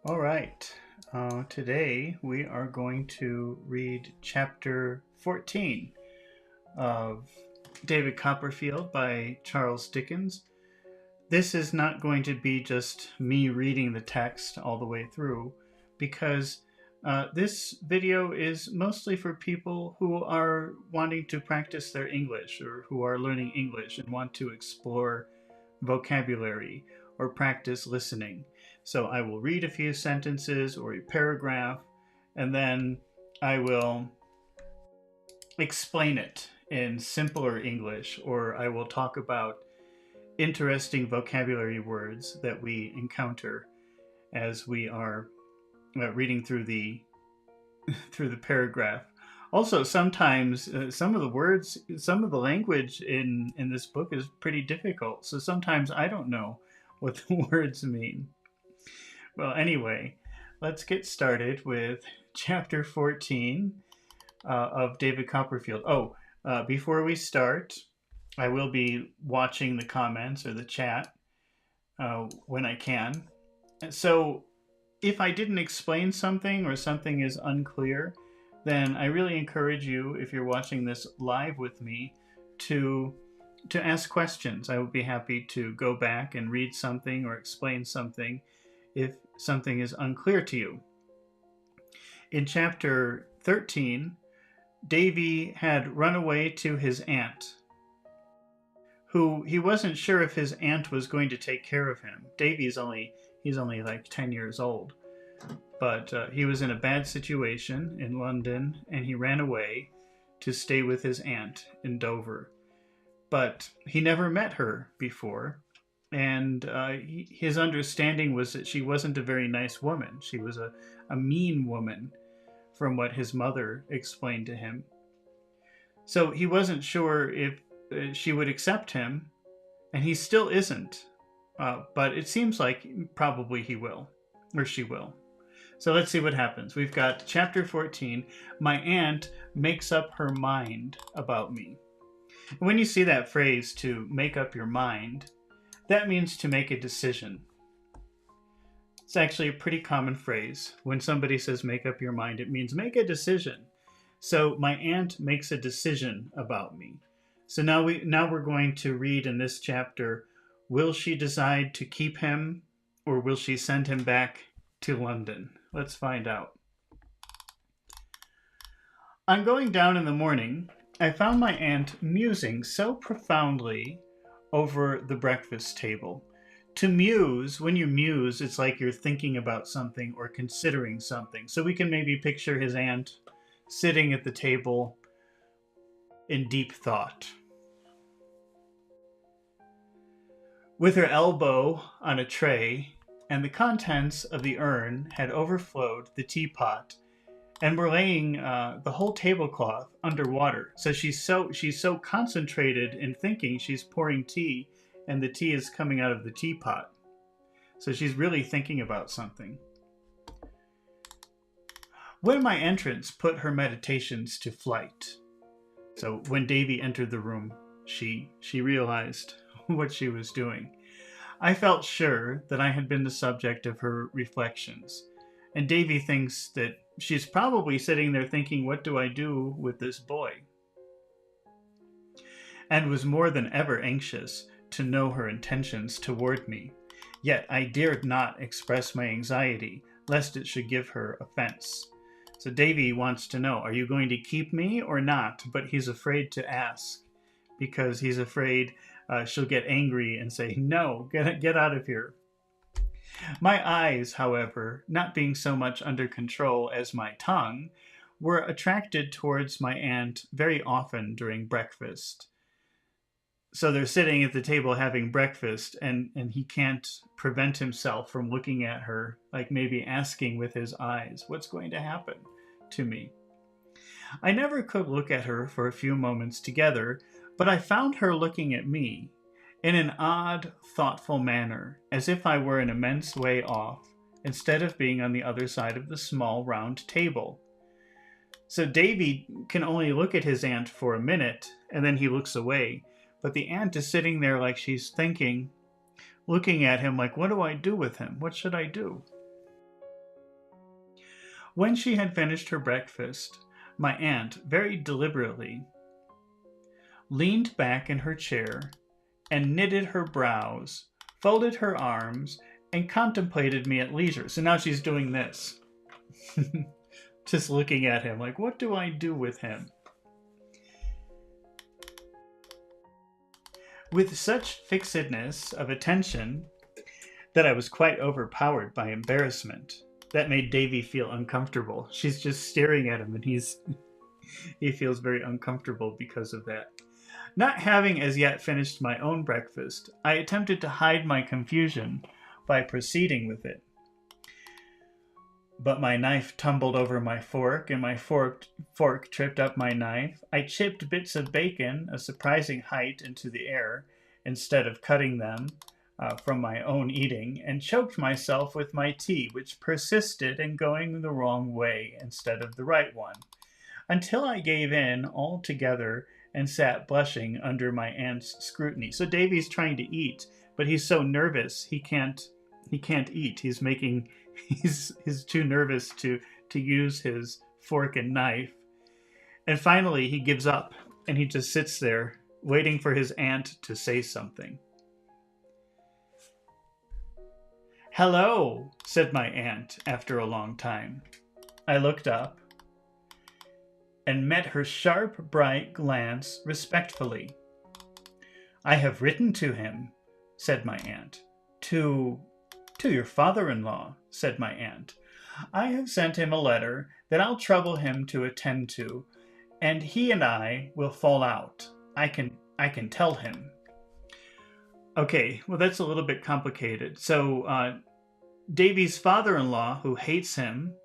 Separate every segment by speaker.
Speaker 1: All right. Today we are going to read chapter 14 of David Copperfield by Charles Dickens. This is not going to be just me reading the text all the way through because this video is mostly for people who are wanting to practice their English or who are learning English and want to explore vocabulary or practice listening. So I will read a few sentences or a paragraph, and then I will explain it in simpler English, or I will talk about interesting vocabulary words that we encounter as we are reading through the paragraph. Also, sometimes some of the words, some of the language in this book is pretty difficult. So sometimes I don't know what the words mean. Well, anyway, let's get started with chapter 14 of David Copperfield. Before we start, I will be watching the comments or the chat when I can. So if I didn't explain something or something is unclear, then I really encourage you, if you're watching this live with me, to ask questions. I would be happy to go back and read something or explain something if something is unclear to you. In chapter 13, Davy had run away to his aunt, who he wasn't sure if his aunt was going to take care of him. He's only like 10 years old. But he was in a bad situation in London, and he ran away to stay with his aunt in Dover. But he never met her before, and his understanding was that she wasn't a very nice woman. She was a mean woman, from what his mother explained to him. So he wasn't sure if she would accept him, and he still isn't. But it seems like probably he will, or she will. So let's see what happens. We've got chapter 14. My aunt makes up her mind about me. When you see that phrase, to make up your mind, that means to make a decision. It's actually a pretty common phrase. When somebody says make up your mind, it means make a decision. So my aunt makes a decision about me. So now we're going to read in this chapter, will she decide to keep him or will she send him back to London? Let's find out. On going down in the morning, I found my aunt musing so profoundly over the breakfast table. To muse, when you muse, it's like you're thinking about something or considering something. So we can maybe picture his aunt sitting at the table in deep thought, with her elbow on a tray, and the contents of the urn had overflowed the teapot and were laying the whole tablecloth under water. So she's so concentrated in thinking, she's pouring tea, and the tea is coming out of the teapot. So she's really thinking about something. When my entrance put her meditations to flight. So when Davy entered the room, she realized what she was doing. I felt sure that I had been the subject of her reflections, and Davy thinks that she's probably sitting there thinking, what do I do with this boy? And was more than ever anxious to know her intentions toward me. Yet I dared not express my anxiety, lest it should give her offense. So Davy wants to know, are you going to keep me or not? But he's afraid to ask, because he's afraid she'll get angry and say, no, get out of here. My eyes, however, not being so much under control as my tongue, were attracted towards my aunt very often during breakfast. So they're sitting at the table having breakfast, and he can't prevent himself from looking at her, like maybe asking with his eyes, what's going to happen to me? I never could look at her for a few moments together, but I found her looking at me in an odd, thoughtful manner, as if I were an immense way off, instead of being on the other side of the small round table. So Davy can only look at his aunt for a minute, and then he looks away. But the aunt is sitting there like she's thinking, looking at him like, what do I do with him? What should I do? When she had finished her breakfast, my aunt very deliberately leaned back in her chair and knitted her brows, folded her arms, and contemplated me at leisure. So now she's doing this. Just looking at him like, what do I do with him? With such fixedness of attention that I was quite overpowered by embarrassment. That made Davy feel uncomfortable. She's just staring at him and he feels very uncomfortable because of that. Not having as yet finished my own breakfast, I attempted to hide my confusion by proceeding with it. But my knife tumbled over my fork, and my fork tripped up my knife. I chipped bits of bacon a surprising height into the air instead of cutting them from my own eating, and choked myself with my tea, which persisted in going the wrong way instead of the right one, until I gave in altogether and sat blushing under my aunt's scrutiny. So Davy's trying to eat, but he's so nervous he can't eat. He's too nervous to use his fork and knife. And finally he gives up and he just sits there waiting for his aunt to say something. "Hello," said my aunt after a long time. I looked up and met her sharp, bright glance respectfully. "I have written to him," said my aunt. To your father-in-law," said my aunt. "I have sent him a letter that I'll trouble him to attend to, and he and I will fall out. I can tell him." Okay, well that's a little bit complicated. So Davy's father-in-law, who hates him,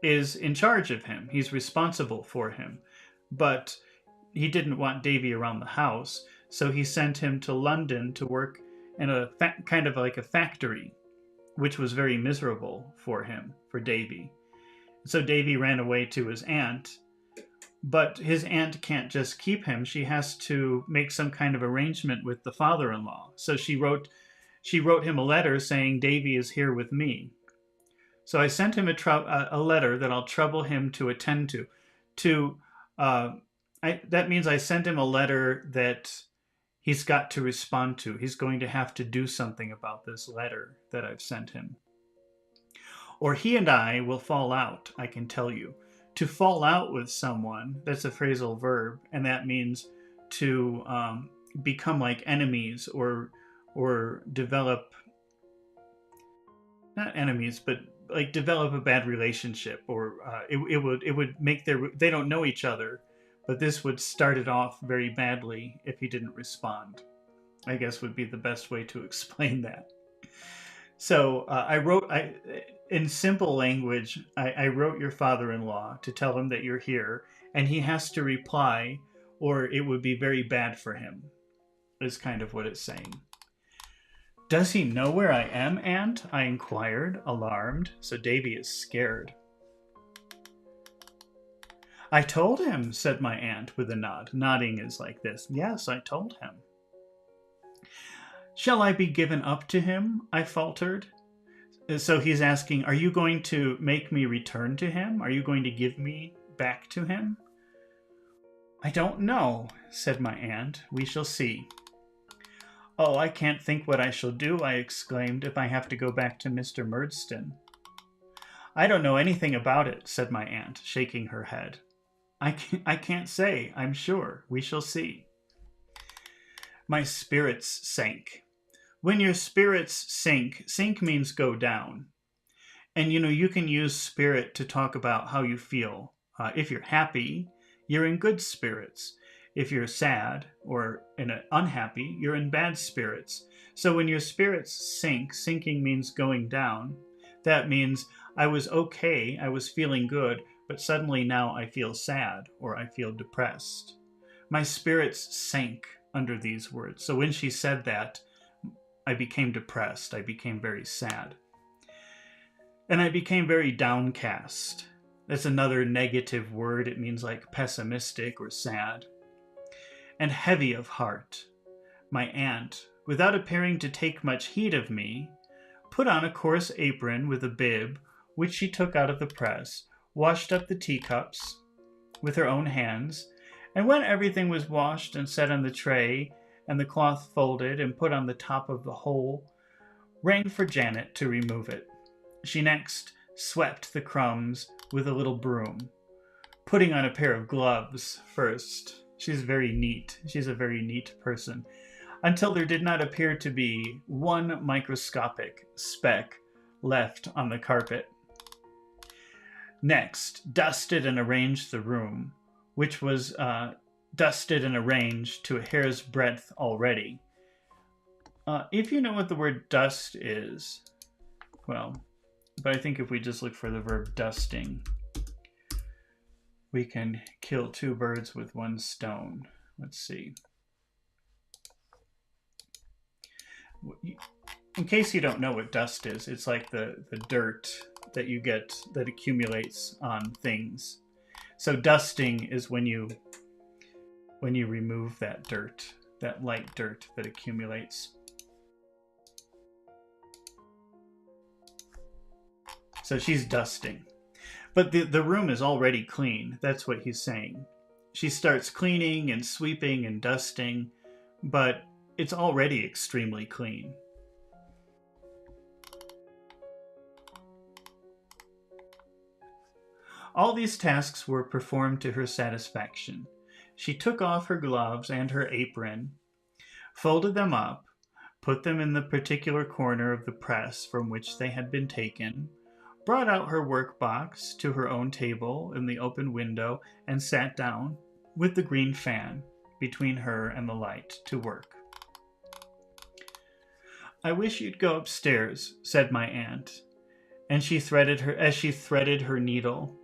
Speaker 1: is in charge of him. He's responsible for him. But he didn't want Davy around the house, so he sent him to London to work in a kind of like a factory, which was very miserable for him, for Davy. So Davy ran away to his aunt, but his aunt can't just keep him. She has to make some kind of arrangement with the father-in-law. So she wrote him a letter saying, "Davy is here with me." So I sent him a letter that I'll trouble him to attend to. That means I sent him a letter that he's got to respond to. He's going to have to do something about this letter that I've sent him. "Or he and I will fall out, I can tell you." To fall out with someone, that's a phrasal verb, and that means to become like enemies or develop, not enemies, but like develop a bad relationship, or it would make they don't know each other, but this would start it off very badly if he didn't respond, I guess would be the best way to explain that. So in simple language, I wrote your father-in-law to tell him that you're here, and he has to reply, or it would be very bad for him, is kind of what it's saying. "Does he know where I am, Aunt?" I inquired, alarmed, so Davy is scared. "I told him," said my aunt with a nod. Nodding is like this. "Yes, I told him." "Shall I be given up to him?" I faltered. So he's asking, are you going to make me return to him? Are you going to give me back to him? "I don't know," said my aunt. "We shall see." "Oh, I can't think what I shall do," I exclaimed, "if I have to go back to Mr. Murdstone." "I don't know anything about it," said my aunt, shaking her head. I can't say, I'm sure. We shall see." My spirits sank. When your spirits sink means go down. And you can use spirit to talk about how you feel. If you're happy, you're in good spirits. If you're sad or unhappy, you're in bad spirits. So when your spirits sink, sinking means going down. That means I was okay, I was feeling good, but suddenly now I feel sad or I feel depressed. My spirits sank under these words. So when she said that, I became depressed. I became very sad. And I became very downcast. That's another negative word. It means like pessimistic or sad. And heavy of heart. My aunt, without appearing to take much heed of me, put on a coarse apron with a bib, which she took out of the press, washed up the teacups with her own hands, and when everything was washed and set on the tray, and the cloth folded and put on the top of the whole, rang for Janet to remove it. She next swept the crumbs with a little broom, putting on a pair of gloves first. She's very neat. She's a very neat person. Until there did not appear to be one microscopic speck left on the carpet. Next, dusted and arranged the room, which was dusted and arranged to a hair's breadth already. If you know what the word dust is, well, but I think if we just look for the verb dusting, we can kill two birds with one stone. Let's see. In case you don't know what dust is, it's like the dirt that you get that accumulates on things. So dusting is when you remove that dirt, that light dirt that accumulates. So she's dusting. But the room is already clean. That's what he's saying. She starts cleaning and sweeping and dusting, but it's already extremely clean. All these tasks were performed to her satisfaction. She took off her gloves and her apron, folded them up, put them in the particular corner of the press from which they had been taken, brought out her work box to her own table in the open window, and sat down with the green fan between her and the light to work. "I wish you'd go upstairs," said my aunt, and she threaded her needle,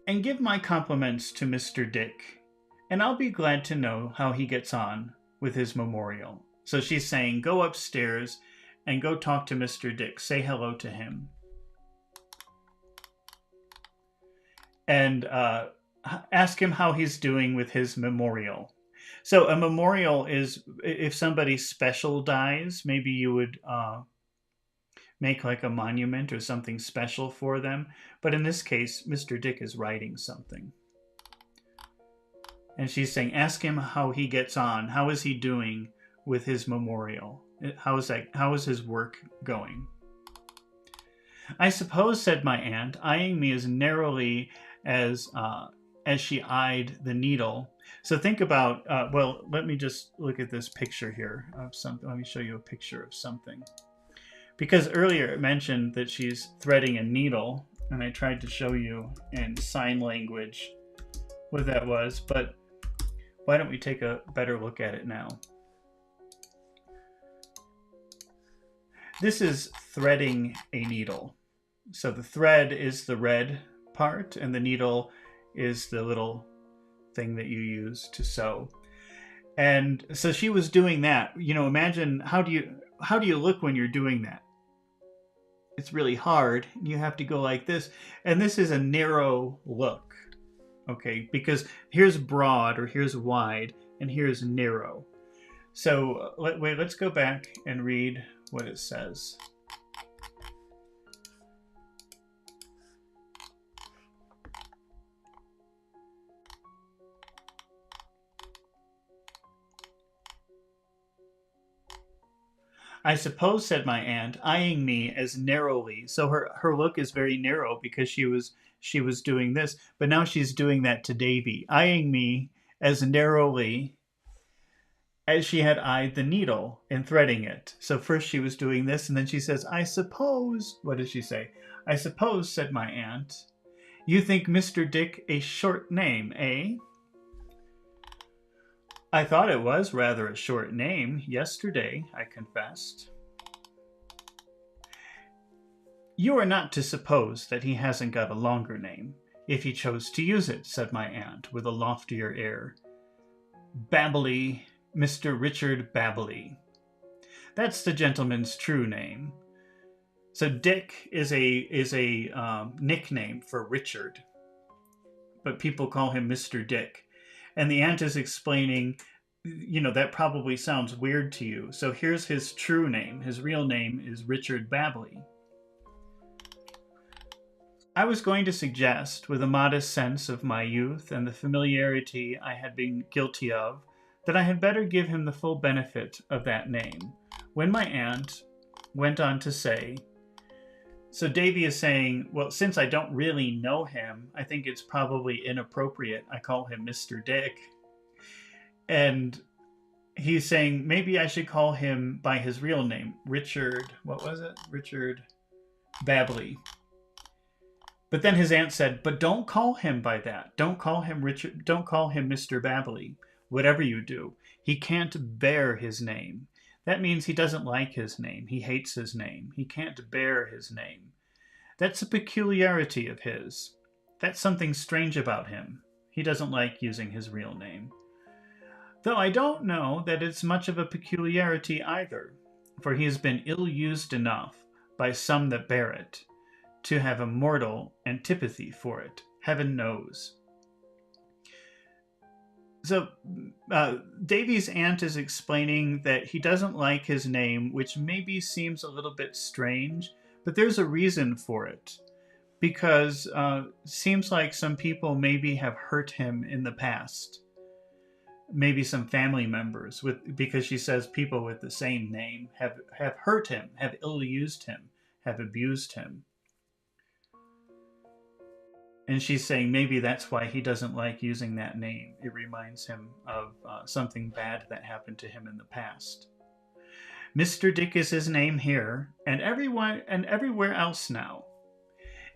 Speaker 1: "and give my compliments to Mr. Dick, and I'll be glad to know how he gets on with his memorial." So she's saying, go upstairs and go talk to Mr. Dick. Say hello to him. And ask him how he's doing with his memorial. So a memorial is if somebody special dies, maybe you would make like a monument or something special for them. But in this case, Mr. Dick is writing something. And she's saying, ask him how he gets on. How is he doing with his memorial? How is his work going? "I suppose," said my aunt, eyeing me as narrowly as she eyed the needle. So think about, well, let me just look at this picture here of something. Let me show you a picture of something. Because earlier it mentioned that she's threading a needle, and I tried to show you in sign language what that was, but why don't we take a better look at it now? This is threading a needle. So the thread is the red part, and the needle is the little thing that you use to sew. And so she was doing that. You know, imagine how do you look when you're doing that? It's really hard. You have to go like this. And this is a narrow look. Okay, because here's broad or here's wide and here's narrow. So let's go back and read what it says. "I suppose," said my aunt, eyeing me as narrowly. So her look is very narrow because she was doing this, but now she's doing that to Davy, eyeing me as narrowly as she had eyed the needle in threading it. So first she was doing this, and then she says, "I suppose," what does she say? "I suppose," said my aunt, "you think Mr. Dick a short name, eh?" "I thought it was rather a short name yesterday," I confessed. "You are not to suppose that he hasn't got a longer name, if he chose to use it," said my aunt with a loftier air. "Babbly, Mr. Richard Babbly. That's the gentleman's true name." So Dick is a nickname for Richard, but people call him Mr. Dick. And the aunt is explaining, you know, that probably sounds weird to you. So here's his true name. His real name is Richard Babbly. I was going to suggest, with a modest sense of my youth and the familiarity I had been guilty of, that I had better give him the full benefit of that name, when my aunt went on to say, so Davy is saying, well, since I don't really know him, I think it's probably inappropriate I call him Mr. Dick. And he's saying, maybe I should call him by his real name, Richard, what was it? Richard Babley. But then his aunt said, but don't call him by that. Don't call him Richard. Don't call him Mr. Babley. Whatever you do, he can't bear his name. That means he doesn't like his name. He hates his name. He can't bear his name. That's a peculiarity of his. That's something strange about him. He doesn't like using his real name. Though I don't know that it's much of a peculiarity either, for he has been ill-used enough by some that bear it to have a mortal antipathy for it, heaven knows. So Davy's aunt is explaining that he doesn't like his name, which maybe seems a little bit strange, but there's a reason for it. Because it seems like some people maybe have hurt him in the past. Maybe some family members, because she says people with the same name have hurt him, have ill-used him, have abused him. And she's saying maybe that's why he doesn't like using that name. It reminds him of something bad that happened to him in the past. Mr. Dick is his name here, and everywhere else now.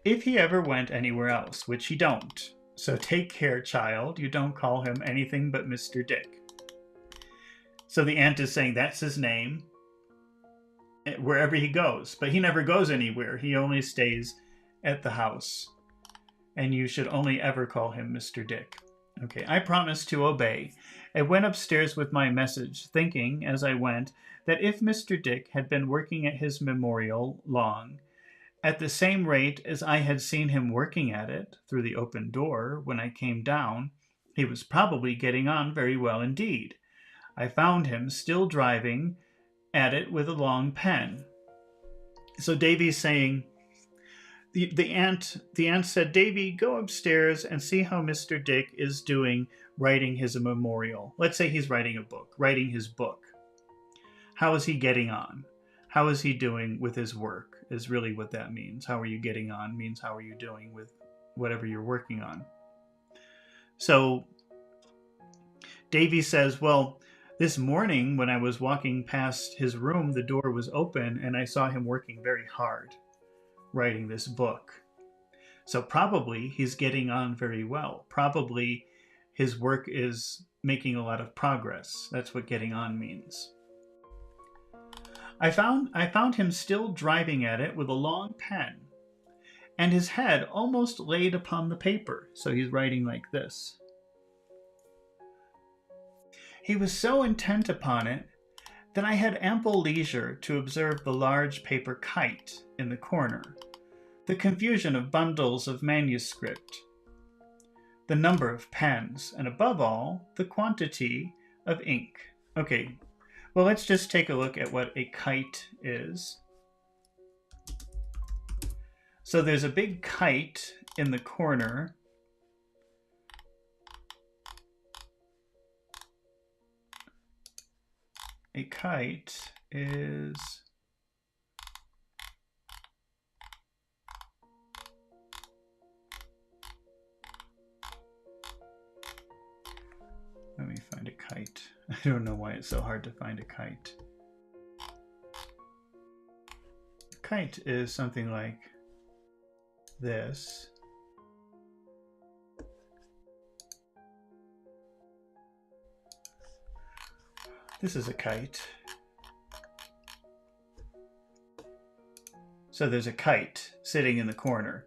Speaker 1: If he ever went anywhere else, which he don't. So take care, child, you don't call him anything but Mr. Dick. So the aunt is saying that's his name wherever he goes. But he never goes anywhere. He only stays at the house. And you should only ever call him Mr. Dick. Okay, I promised to obey. I went upstairs with my message, thinking, as I went, that if Mr. Dick had been working at his memorial long, at the same rate as I had seen him working at it through the open door when I came down, he was probably getting on very well indeed. I found him still driving at it with a long pen. So Davy's saying, the aunt said, Davy, go upstairs and see how Mr. Dick is doing writing his memorial. Let's say he's writing his book. How is he getting on? How is he doing with his work is really what that means. How are you getting on means how are you doing with whatever you're working on. So Davy says, well, this morning when I was walking past his room, the door was open and I saw him working very hard writing this book. So probably he's getting on very well. Probably his work is making a lot of progress. That's what getting on means. I found him still driving at it with a long pen, and his head almost laid upon the paper. So he's writing like this. He was so intent upon it that I had ample leisure to observe the large paper kite in the corner, the confusion of bundles of manuscript, the number of pens, and above all, the quantity of ink. Okay, well, let's just take a look at what a kite is. So there's a big kite in the corner. A kite is let me find a kite. I don't know why it's so hard to find a kite. A kite is something like this. This is a kite. So there's a kite sitting in the corner.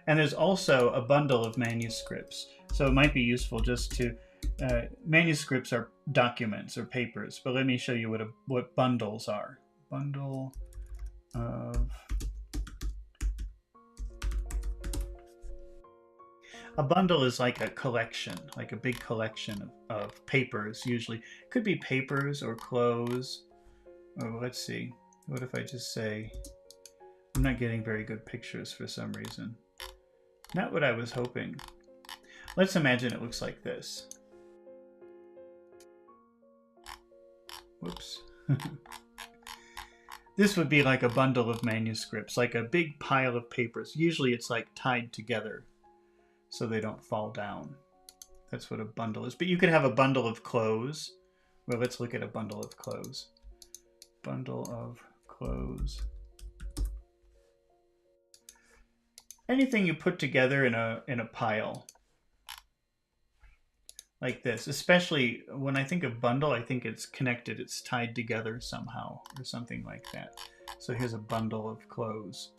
Speaker 1: And there's also a bundle of manuscripts. So it might be useful just to... manuscripts are documents or papers, but let me show you what bundles are. Bundle of... A bundle is like a collection, like a big collection of papers, usually. Could be papers or clothes. Oh, let's see. What if I just say... I'm not getting very good pictures for some reason. Not what I was hoping. Let's imagine it looks like this. Whoops. This would be like a bundle of manuscripts, like a big pile of papers. Usually it's like tied together so they don't fall down. That's what a bundle is. But you could have a bundle of clothes. Well, let's look at a bundle of clothes. Bundle of clothes. Anything you put together in a pile. Like this. Especially when I think of bundle, I think it's connected. It's tied together somehow or something like that. So here's a bundle of clothes.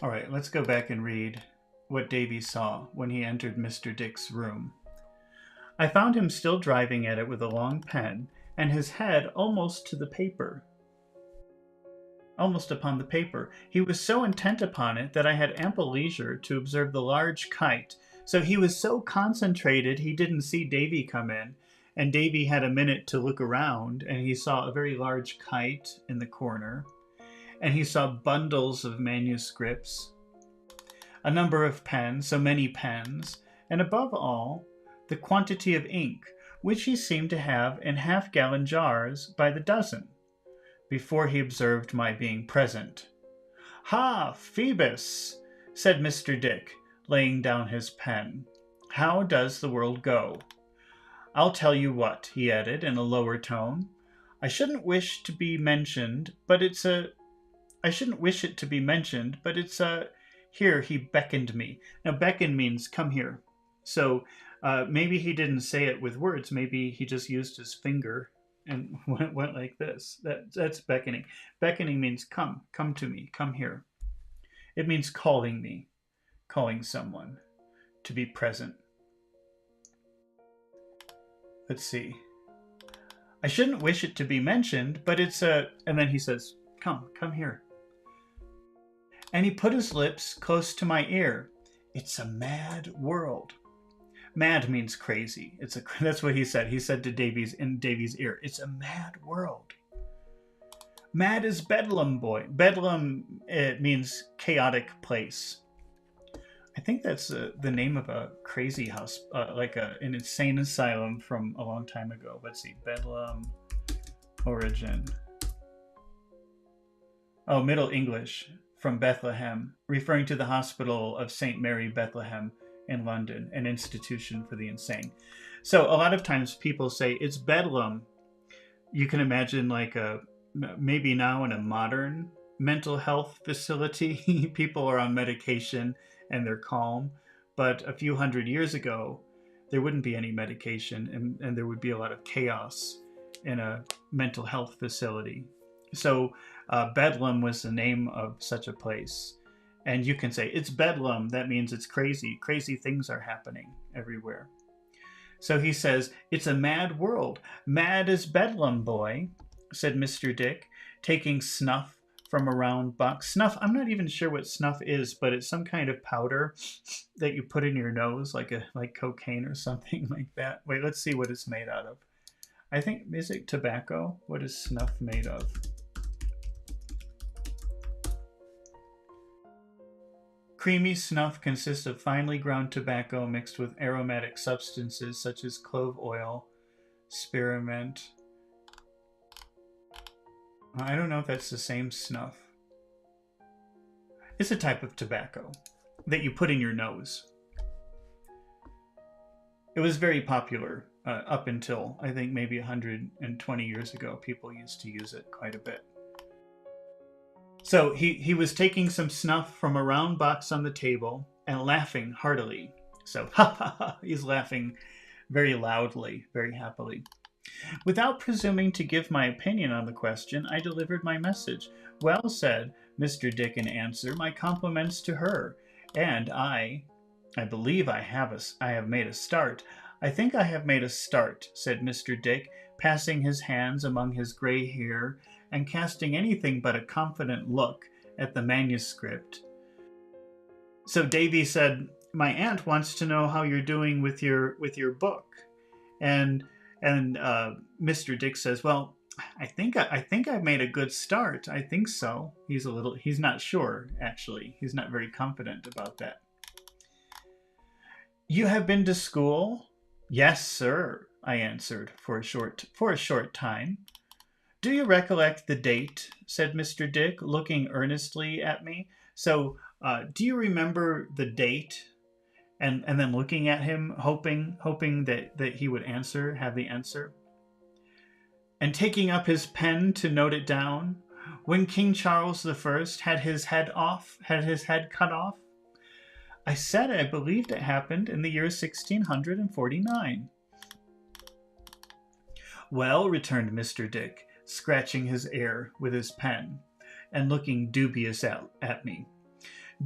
Speaker 1: All right, let's go back and read what Davy saw when he entered Mr. Dick's room. I found him still driving at it with a long pen, and his head almost to the paper. Almost upon the paper. He was so intent upon it that I had ample leisure to observe the large kite. So he was so concentrated he didn't see Davy come in, and Davy had a minute to look around, and he saw a very large kite in the corner. And he saw bundles of manuscripts, a number of pens, so many pens, and above all, the quantity of ink, which he seemed to have in half-gallon jars by the dozen, before he observed my being present. "Ha, Phoebus," said Mr. Dick, laying down his pen. "How does the world go? I'll tell you what," he added in a lower tone. I shouldn't wish it to be mentioned, but it's a... Here, he beckoned me. Now, beckon means come here. So maybe he didn't say it with words. Maybe he just used his finger and went like this. That's beckoning. Beckoning means come to me, come here. It means calling me, calling someone to be present. Let's see. I shouldn't wish it to be mentioned, but it's a... And then he says, come here. And he put his lips close to my ear. It's a mad world. Mad means crazy. That's what he said. He said to Davy's ear, it's a mad world. Mad as Bedlam, boy. Bedlam, it means chaotic place. I think that's the name of a crazy house, like an insane asylum from a long time ago. Let's see, Bedlam, origin. Oh, Middle English. From Bethlehem, referring to the Hospital of St. Mary Bethlehem in London, an institution for the insane. So a lot of times people say it's Bedlam. You can imagine like maybe now in a modern mental health facility, people are on medication and they're calm. But a few hundred years ago, there wouldn't be any medication and there would be a lot of chaos in a mental health facility. So Bedlam was the name of such a place. And you can say, it's Bedlam. That means it's crazy. Crazy things are happening everywhere. So he says, it's a mad world. Mad as Bedlam, boy, said Mr. Dick, taking snuff from a round box. Snuff, I'm not even sure what snuff is, but it's some kind of powder that you put in your nose, like cocaine or something like that. Wait, let's see what it's made out of. I think, is it tobacco? What is snuff made of? Creamy snuff consists of finely ground tobacco mixed with aromatic substances such as clove oil, spearmint. I don't know if that's the same snuff. It's a type of tobacco that you put in your nose. It was very popular up until, I think, maybe 120 years ago. People used to use it quite a bit. So he was taking some snuff from a round box on the table and laughing heartily. So, ha ha ha, he's laughing very loudly, very happily. Without presuming to give my opinion on the question, I delivered my message. Well said, Mr. Dick, in answer. My compliments to her. And I believe I have made a start. I think I have made a start, said Mr. Dick, passing his hands among his gray hair and casting anything but a confident look at the manuscript. So Davy said, my aunt wants to know how you're doing with your book. And Mr. Dick says, well, I think I've made a good start. I think so. He's not sure, actually. He's not very confident about that. You have been to school? Yes, sir, I answered, for a short time. Do you recollect the date? Said Mr. Dick, looking earnestly at me. So, do you remember the date? And then looking at him, hoping that he would have the answer. And taking up his pen to note it down, when King Charles I had his head cut off. I said I believed it happened in the year 1649. Well, returned Mr. Dick, scratching his air with his pen, and looking dubious at me.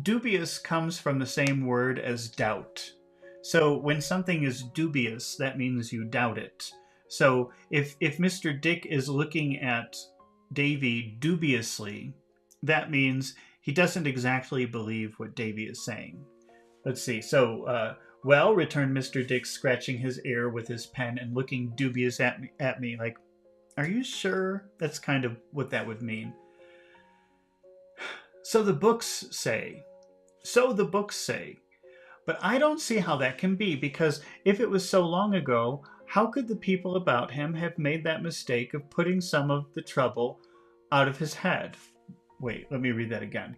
Speaker 1: Dubious comes from the same word as doubt. So when something is dubious, that means you doubt it. So if Mr. Dick is looking at Davy dubiously, that means he doesn't exactly believe what Davy is saying. Let's see. So, well, returned Mr. Dick, scratching his ear with his pen and looking dubious at me, like, are you sure? That's kind of what that would mean. So the books say. But I don't see how that can be, because if it was so long ago, how could the people about him have made that mistake of putting some of the trouble out of his head? Wait, let me read that again.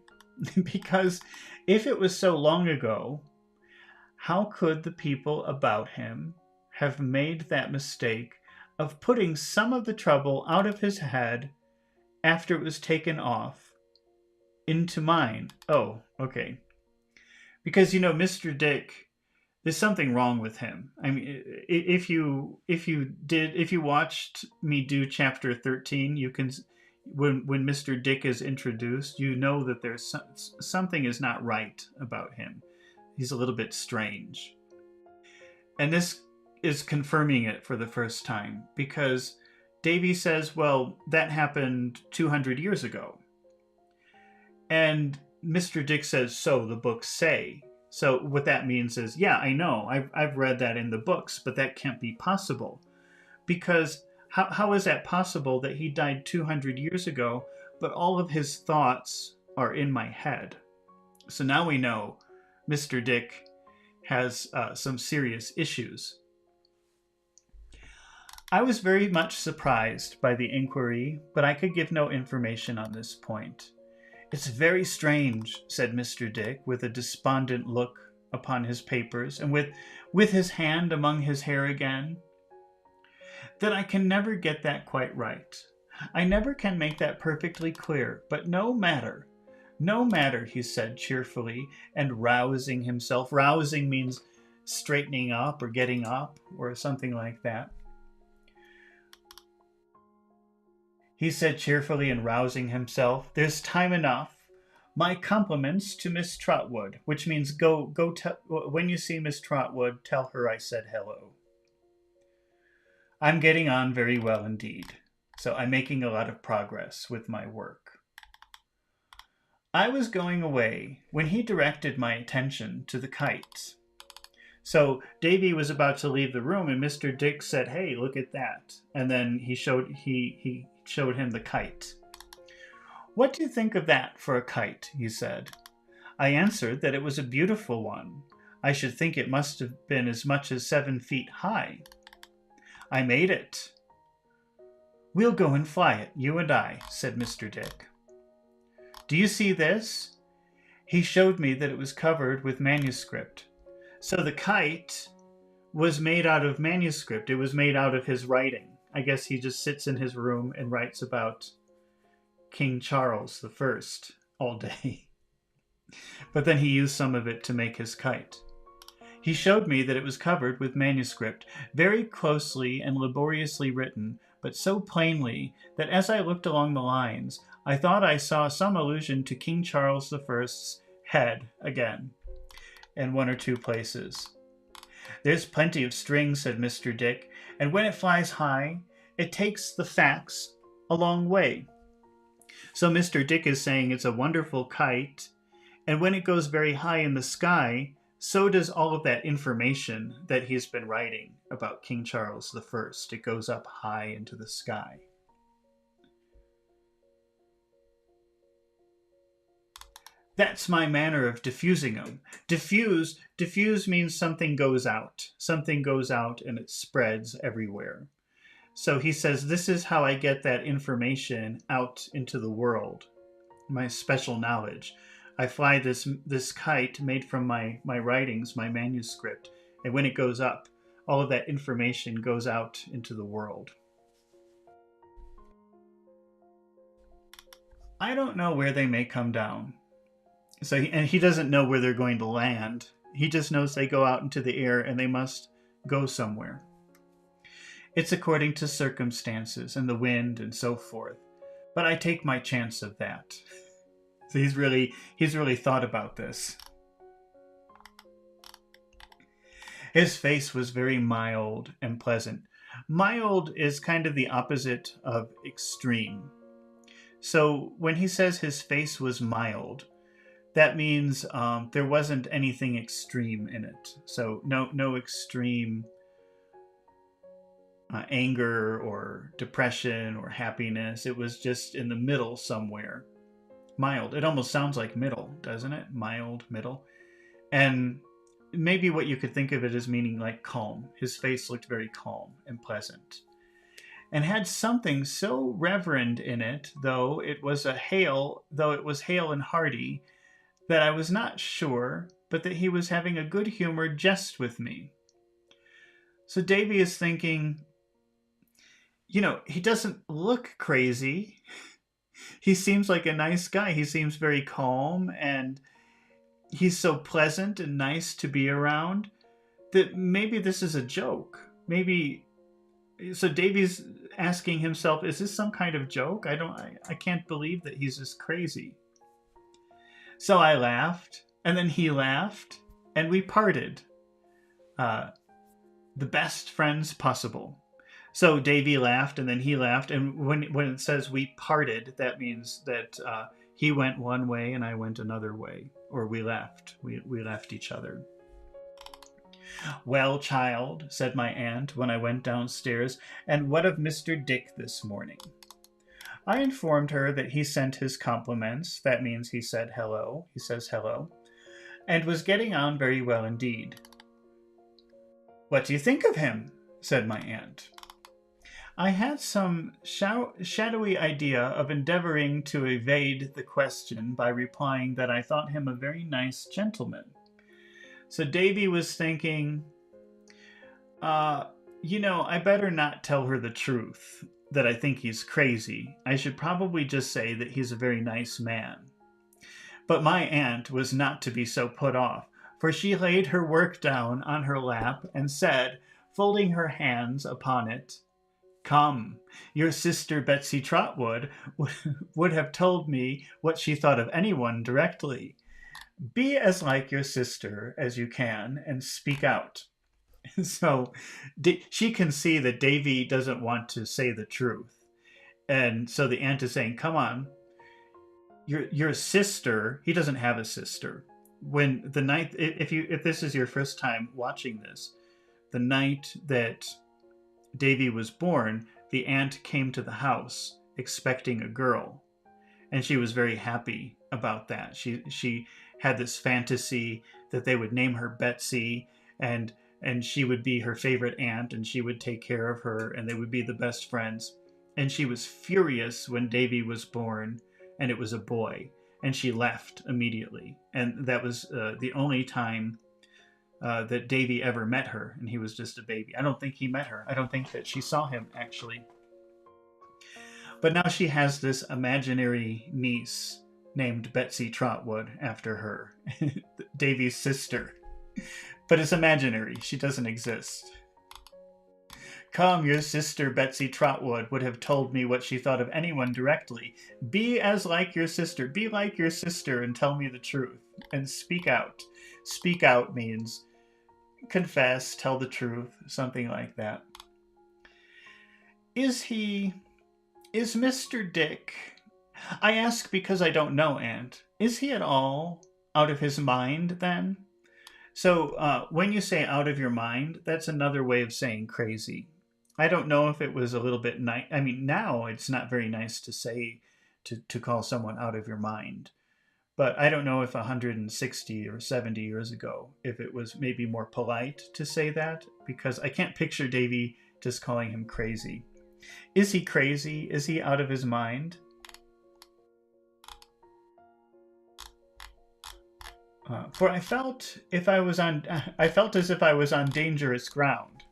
Speaker 1: Because if it was so long ago, how could the people about him have made that mistake of putting some of the trouble out of his head after it was taken off into mine? Oh, okay. Because, Mr. Dick, there's something wrong with him. I mean, if you watched me do chapter 13, you can, when Mr. Dick is introduced, you know that there's something is not right about him. He's a little bit strange. And this is confirming it for the first time, because Davy says, well, that happened 200 years ago. And Mr. Dick says, so the books say. So what that means is, yeah, I know, I've read that in the books, but that can't be possible. Because how is that possible that he died 200 years ago, but all of his thoughts are in my head? So now we know Mr. Dick has some serious issues. I was very much surprised by the inquiry, but I could give no information on this point. It's very strange, said Mr. Dick, with a despondent look upon his papers, and with his hand among his hair again, that I can never get that quite right. I never can make that perfectly clear, but no matter. No matter, he said cheerfully, and rousing himself. Rousing means straightening up or getting up or something like that. He said cheerfully and rousing himself, there's time enough. My compliments to Miss Trotwood, which means go when you see Miss Trotwood, tell her I said hello. I'm getting on very well indeed, so I'm making a lot of progress with my work. I was going away when he directed my attention to the kite. So Davy was about to leave the room, and Mr. Dick said, hey, look at that. And then he showed him the kite. What do you think of that for a kite? He said. I answered that it was a beautiful one. I should think it must have been as much as 7 feet high. I made it. We'll go and fly it, you and I, said Mr. Dick. Do you see this? He showed me that it was covered with manuscript. So the kite was made out of manuscript. It was made out of his writing. I guess he just sits in his room and writes about King Charles I all day. But then he used some of it to make his kite. He showed me that it was covered with manuscript, very closely and laboriously written, but so plainly that as I looked along the lines, I thought I saw some allusion to King Charles I's head again, in 1 or 2 places. There's plenty of string, said Mr. Dick, and when it flies high, it takes the facts a long way. So Mr. Dick is saying it's a wonderful kite, and when it goes very high in the sky, so does all of that information that he's been writing about King Charles the First. It goes up high into the sky. That's my manner of diffusing them. Diffuse means something goes out. Something goes out and it spreads everywhere. So he says, this is how I get that information out into the world. My special knowledge. I fly this kite made from my writings, my manuscript, and when it goes up, all of that information goes out into the world. I don't know where they may come down. So he doesn't know where they're going to land. He just knows they go out into the air and they must go somewhere. It's according to circumstances and the wind and so forth. But I take my chance of that. So he's really thought about this. His face was very mild and pleasant. Mild is kind of the opposite of extreme. So when he says his face was mild, that means there wasn't anything extreme in it. So no extreme anger or depression or happiness. It was just in the middle somewhere. Mild. It almost sounds like middle, doesn't it? Mild, middle. And maybe what you could think of it as meaning like calm. His face looked very calm and pleasant. And had something so reverend in it, though it was hale and hearty, that I was not sure, but that he was having a good-humored jest with me. So Davy is thinking, he doesn't look crazy. He seems like a nice guy. He seems very calm, and he's so pleasant and nice to be around that maybe this is a joke. So Davy's asking himself, is this some kind of joke? I can't believe that he's this crazy. So I laughed, and then he laughed, and we parted. The best friends possible. So Davy laughed, and then he laughed, and when it says we parted, that means that he went one way and I went another way, or we left. We left each other. Well, child, said my aunt when I went downstairs, and what of Mr. Dick this morning? I informed her that he sent his compliments. That means he said hello. He says hello. And was getting on very well indeed. What do you think of him? Said my aunt. I had some shadowy idea of endeavoring to evade the question by replying that I thought him a very nice gentleman. So Davy was thinking, I better not tell her the truth, that I think he's crazy. I should probably just say that he's a very nice man. But my aunt was not to be so put off, for she laid her work down on her lap and said, folding her hands upon it, Come, your sister Betsy Trotwood would have told me what she thought of anyone directly. Be as like your sister as you can and speak out. So she can see that Davy doesn't want to say the truth. And so the aunt is saying, come on, your sister, he doesn't have a sister. When the night, if this is your first time watching this, the night that Davy was born, the aunt came to the house expecting a girl, and she was very happy about that. She had this fantasy that they would name her Betsy, and she would be her favorite aunt, and she would take care of her, and they would be the best friends. And she was furious when Davy was born, and it was a boy, and she left immediately. And that was the only time that Davy ever met her, and he was just a baby. I don't think he met her. I don't think that she saw him, actually. But now she has this imaginary niece named Betsy Trotwood after her, Davy's sister. But it's imaginary. She doesn't exist. Come, your sister Betsy Trotwood would have told me what she thought of anyone directly. Be as like your sister. Be like your sister and tell me the truth. And speak out. Speak out means confess, tell the truth, something like that. Is Mr. Dick... I ask because I don't know, Aunt. Is he at all out of his mind, then? So when you say out of your mind, that's another way of saying crazy. I don't know if it was a little bit nice. I mean, now it's not very nice to say to call someone out of your mind. But I don't know if 160 or 70 years ago, if it was maybe more polite to say that, because I can't picture Davy just calling him crazy. Is he crazy? Is he out of his mind? For I felt I felt as if I was on dangerous ground.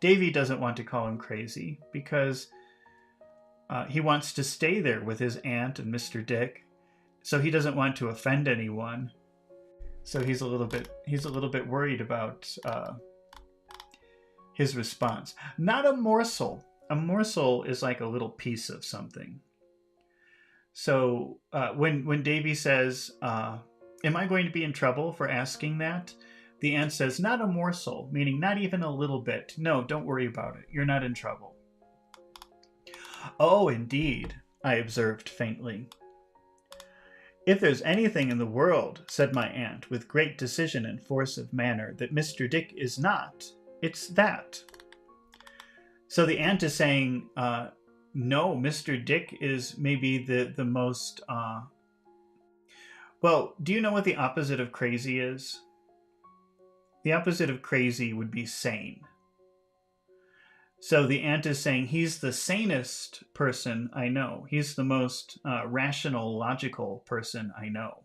Speaker 1: Davy doesn't want to call him crazy because he wants to stay there with his aunt and Mr. Dick, so he doesn't want to offend anyone. So he's a little bit worried about his response. Not a morsel. A morsel is like a little piece of something. So when Davy says, "Am I going to be in trouble for asking that?" the aunt says, "Not a morsel," meaning not even a little bit. No, don't worry about it. You're not in trouble. "Oh, indeed," I observed faintly. "If there's anything in the world," said my aunt, with great decision and force of manner, "that Mr. Dick is not, it's that." So the aunt is saying, no, Mr. Dick is maybe the most... Well, do you know what the opposite of crazy is? The opposite of crazy would be sane. So the aunt is saying he's the sanest person I know. He's the most rational, logical person I know.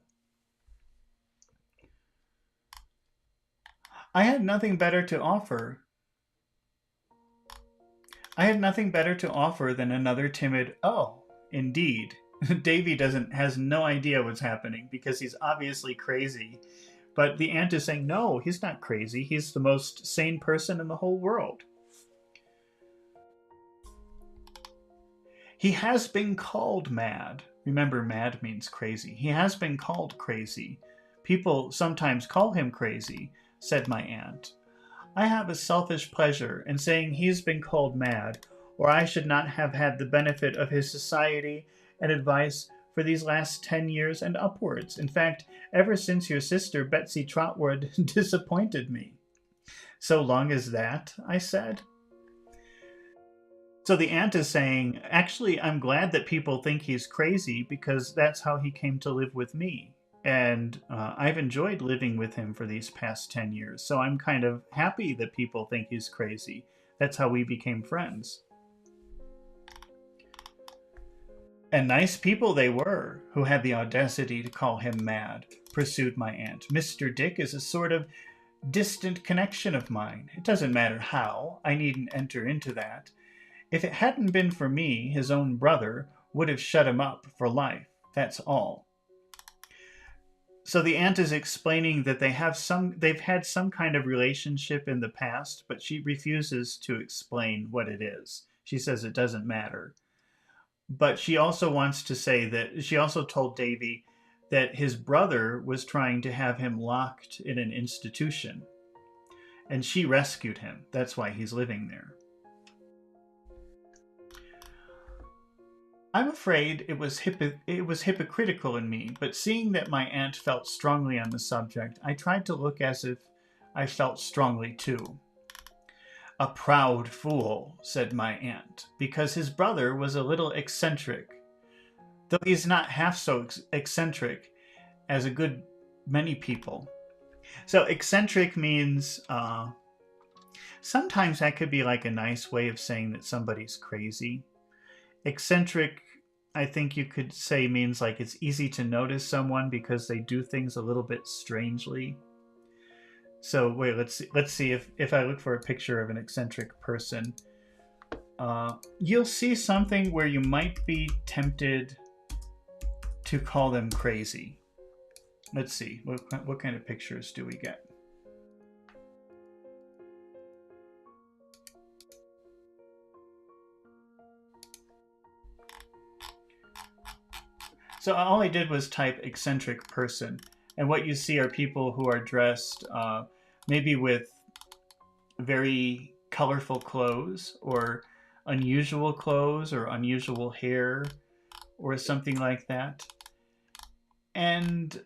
Speaker 1: I had nothing better to offer. I had nothing better to offer than another timid, "Oh, indeed." Davy has no idea what's happening because he's obviously crazy. But the aunt is saying, no, he's not crazy. He's the most sane person in the whole world. He has been called mad. Remember, mad means crazy. He has been called crazy. People sometimes call him crazy, said my aunt. I have a selfish pleasure in saying he's been called mad, or I should not have had the benefit of his society and advice for these last 10 years and upwards. In fact, ever since your sister Betsy Trotwood disappointed me. So long as that, I said. So the aunt is saying, actually, I'm glad that people think he's crazy because that's how he came to live with me. And I've enjoyed living with him for these past 10 years. So I'm kind of happy that people think he's crazy. That's how we became friends. And nice people they were who had the audacity to call him mad, pursued my aunt. Mr. Dick is a sort of distant connection of mine. It doesn't matter how. I needn't enter into that. If it hadn't been for me, his own brother would have shut him up for life. That's all. So the aunt is explaining that they've had some kind of relationship in the past, but she refuses to explain what it is. She says it doesn't matter. But she also wants to say that she also told Davy that his brother was trying to have him locked in an institution. And she rescued him. That's why he's living there. I'm afraid it was hypocritical in me, but seeing that my aunt felt strongly on the subject, I tried to look as if I felt strongly too. A proud fool, said my aunt, because his brother was a little eccentric, though he's not half so eccentric as a good many people. So eccentric means, sometimes that could be like a nice way of saying that somebody's crazy. Eccentric, I think you could say, means like it's easy to notice someone because they do things a little bit strangely. So wait, let's see if I look for a picture of an eccentric person, you'll see something where you might be tempted to call them crazy. Let's see, what kind of pictures do we get? So all I did was type eccentric person, and what you see are people who are dressed maybe with very colorful clothes or unusual hair or something like that. And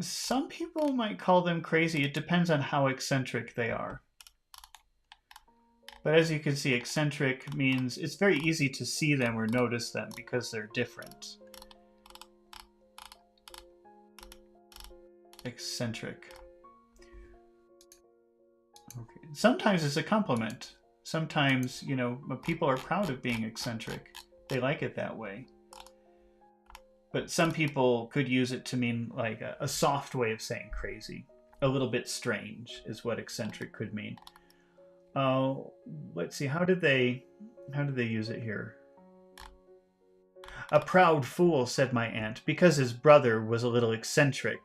Speaker 1: some people might call them crazy. It depends on how eccentric they are. But as you can see, eccentric means it's very easy to see them or notice them because they're different. Eccentric. Okay. Sometimes it's a compliment. Sometimes, you know, people are proud of being eccentric. They like it that way. But some people could use it to mean like a soft way of saying crazy. A little bit strange is what eccentric could mean. Let's see, how did they use it here? A proud fool, said my aunt, because his brother was a little eccentric.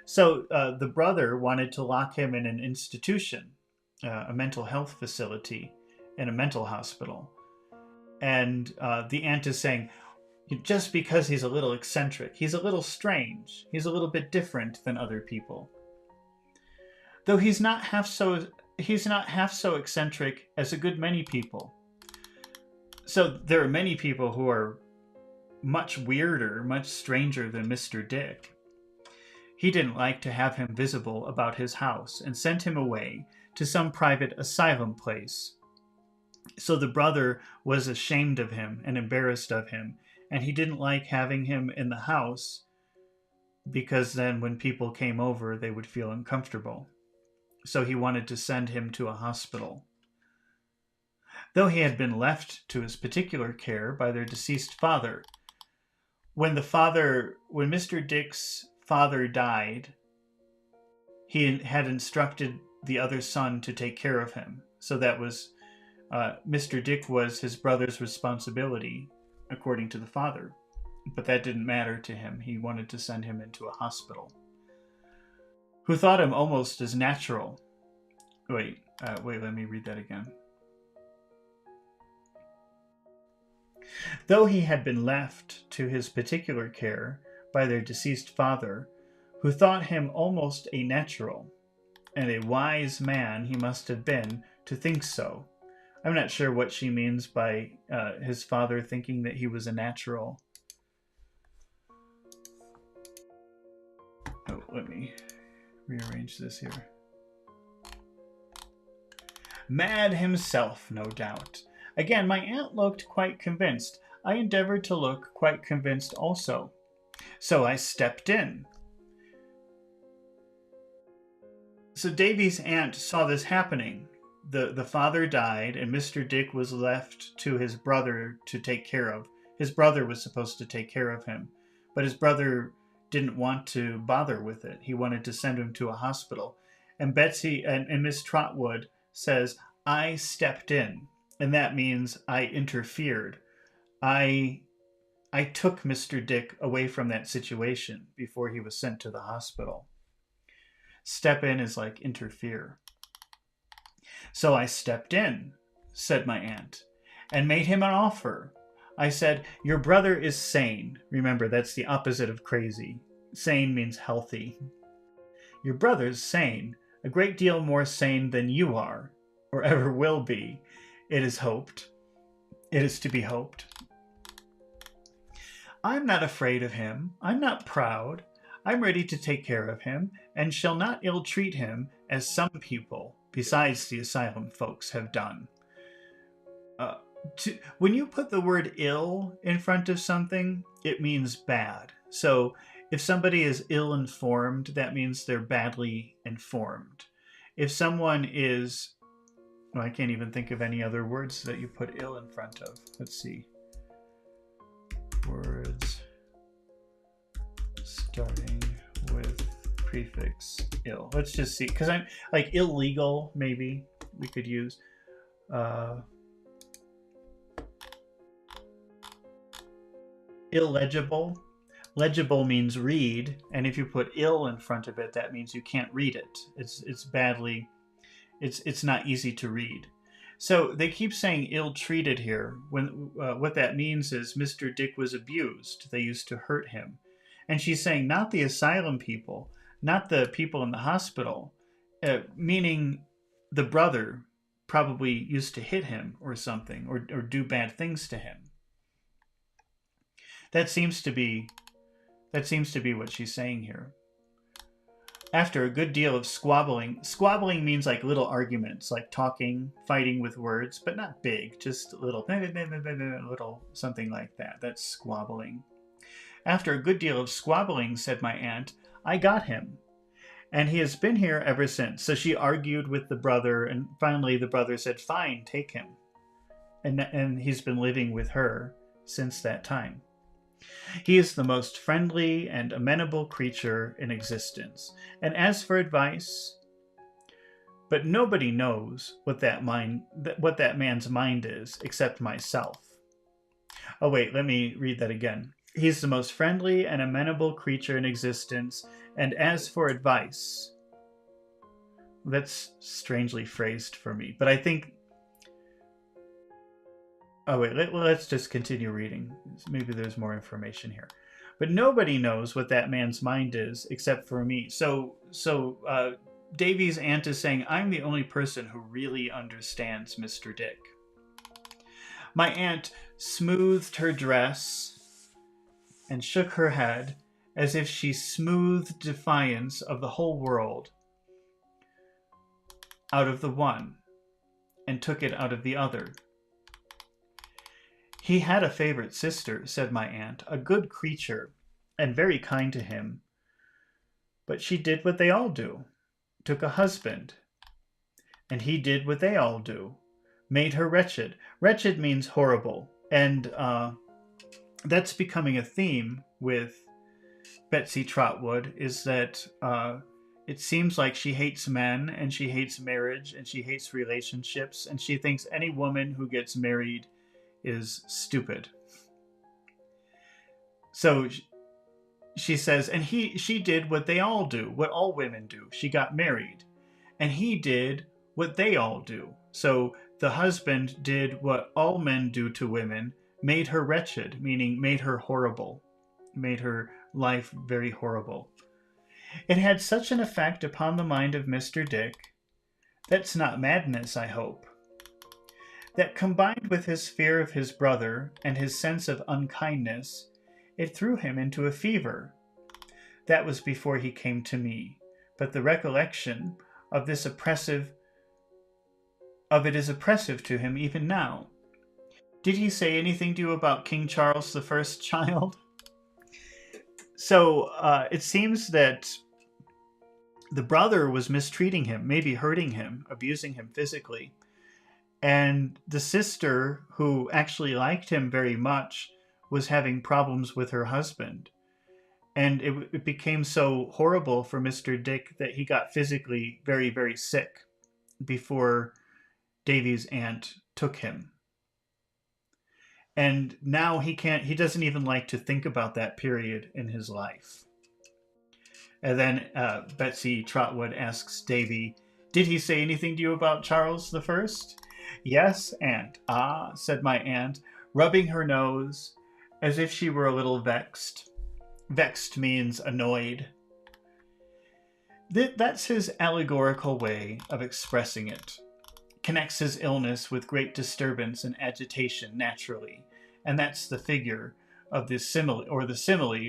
Speaker 1: So the brother wanted to lock him in an institution, a mental health facility, in a mental hospital. And the aunt is saying, just because he's a little eccentric, he's a little strange, he's a little bit different than other people. Though he's not half so eccentric as a good many people. So there are many people who are much weirder, much stranger than Mr. Dick. He didn't like to have him visible about his house and sent him away to some private asylum place. So the brother was ashamed of him and embarrassed of him, and he didn't like having him in the house because then when people came over, they would feel uncomfortable. So he wanted to send him to a hospital. Though he had been left to his particular care by their deceased father. When Mr. Dick's father died, he had instructed the other son to take care of him. So that was, Mr. Dick was his brother's responsibility, according to the father. But that didn't matter to him. He wanted to send him into a hospital. Who thought him almost as natural. Wait, let me read that again. Though he had been left to his particular care by their deceased father, who thought him almost a natural, and a wise man he must have been to think so. I'm not sure what she means by his father thinking that he was a natural. Oh, let me rearrange this here. Mad himself, no doubt. Again, my aunt looked quite convinced. I endeavored to look quite convinced also. So I stepped in. So Davy's aunt saw this happening. The father died, and Mr. Dick was left to his brother to take care of. His brother was supposed to take care of him, but his brother didn't want to bother with it. He wanted to send him to a hospital. And Betsy and Miss Trotwood says, I stepped in, and that means I interfered. I took Mr. Dick away from that situation before he was sent to the hospital. Step in is like interfere. So I stepped in, said my aunt, and made him an offer. I said, your brother is sane. Remember, that's the opposite of crazy. Sane means healthy. Your brother's sane, a great deal more sane than you are, or ever will be, it is hoped. It is to be hoped. I'm not afraid of him. I'm not proud. I'm ready to take care of him, and shall not ill-treat him as some people, besides the asylum folks, have done. When you put the word ill in front of something, it means bad. So if somebody is ill-informed, that means they're badly informed. If someone is... Well, I can't even think of any other words that you put ill in front of. Let's see. Words starting with prefix ill. Let's just see, because I'm like illegal, maybe we could use. Illegible. Legible means read, and if you put ill in front of it, that means you can't read it. It's badly. It's not easy to read. So they keep saying ill-treated here. When what that means is Mr. Dick was abused. They used to hurt him. And she's saying not the asylum people, not the people in the hospital, meaning the brother probably used to hit him or something, or do bad things to him. That seems to be That seems to be what she's saying here. After a good deal of squabbling means like little arguments, like talking, fighting with words, but not big, just little something like that. That's squabbling. After a good deal of squabbling, said my aunt, I got him. And he has been here ever since. So she argued with the brother, and finally the brother said, fine, take him. And he's been living with her since that time. He is the most friendly and amenable creature in existence. And as for advice, but nobody knows what that man's mind is except myself. Oh wait, let me read that again. He's the most friendly and amenable creature in existence, and as for advice, that's strangely phrased for me, but I think... Oh wait, let's just continue reading. Maybe there's more information here. But nobody knows what that man's mind is except for me. So Davy's aunt is saying, I'm the only person who really understands Mr. Dick. My aunt smoothed her dress and shook her head as if she smoothed defiance of the whole world out of the one and took it out of the other. He had a favorite sister, said my aunt, a good creature, and very kind to him. But she did what they all do, took a husband, and he did what they all do, made her wretched. Wretched means horrible, and that's becoming a theme with Betsy Trotwood, is that it seems like she hates men, and she hates marriage, and she hates relationships, and she thinks any woman who gets married is stupid. So she says, and she did what they all do, what all women do. She got married, and he did what they all do. So the husband did what all men do to women, made her wretched, meaning made her horrible, made her life very horrible. It had such an effect upon the mind of Mr. Dick. That's not madness, I hope. That combined with his fear of his brother and his sense of unkindness, it threw him into a fever. That was before he came to me, but the recollection of it is oppressive to him even now. Did he say anything to you about King Charles the First, child? So it seems that the brother was mistreating him, maybe hurting him, abusing him physically. And the sister, who actually liked him very much, was having problems with her husband. And it became so horrible for Mr. Dick that he got physically very, very sick before Davy's aunt took him. And now he doesn't even like to think about that period in his life. And then Betsy Trotwood asks Davy, did he say anything to you about Charles the First? Yes, aunt. Ah, said my aunt, rubbing her nose as if she were a little vexed. Vexed means annoyed. That's his allegorical way of expressing it. Connects his illness with great disturbance and agitation naturally, and that's the figure of the simile,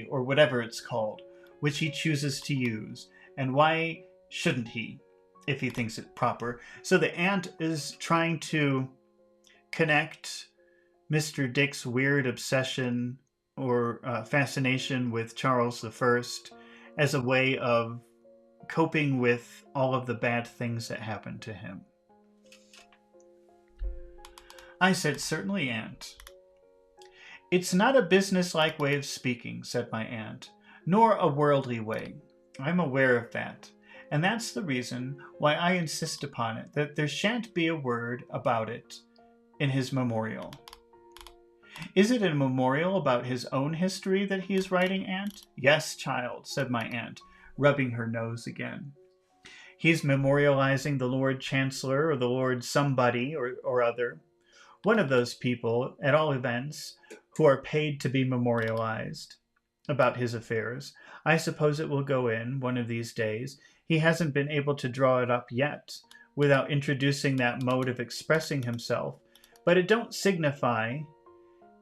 Speaker 1: or whatever it's called, which he chooses to use. And why shouldn't he, if he thinks it proper? So the aunt is trying to connect Mr. Dick's weird obsession or fascination with Charles I as a way of coping with all of the bad things that happened to him. I said, certainly, aunt. It's not a businesslike way of speaking, said my aunt, nor a worldly way. I'm aware of that. And that's the reason why I insist upon it, that there shan't be a word about it in his memorial. Is it a memorial about his own history that he is writing, aunt? Yes, child, said my aunt, rubbing her nose again. He's memorializing the Lord Chancellor or the Lord somebody or other. One of those people, at all events, who are paid to be memorialized about his affairs. I suppose it will go in one of these days. He hasn't been able to draw it up yet without introducing that mode of expressing himself, but it don't signify.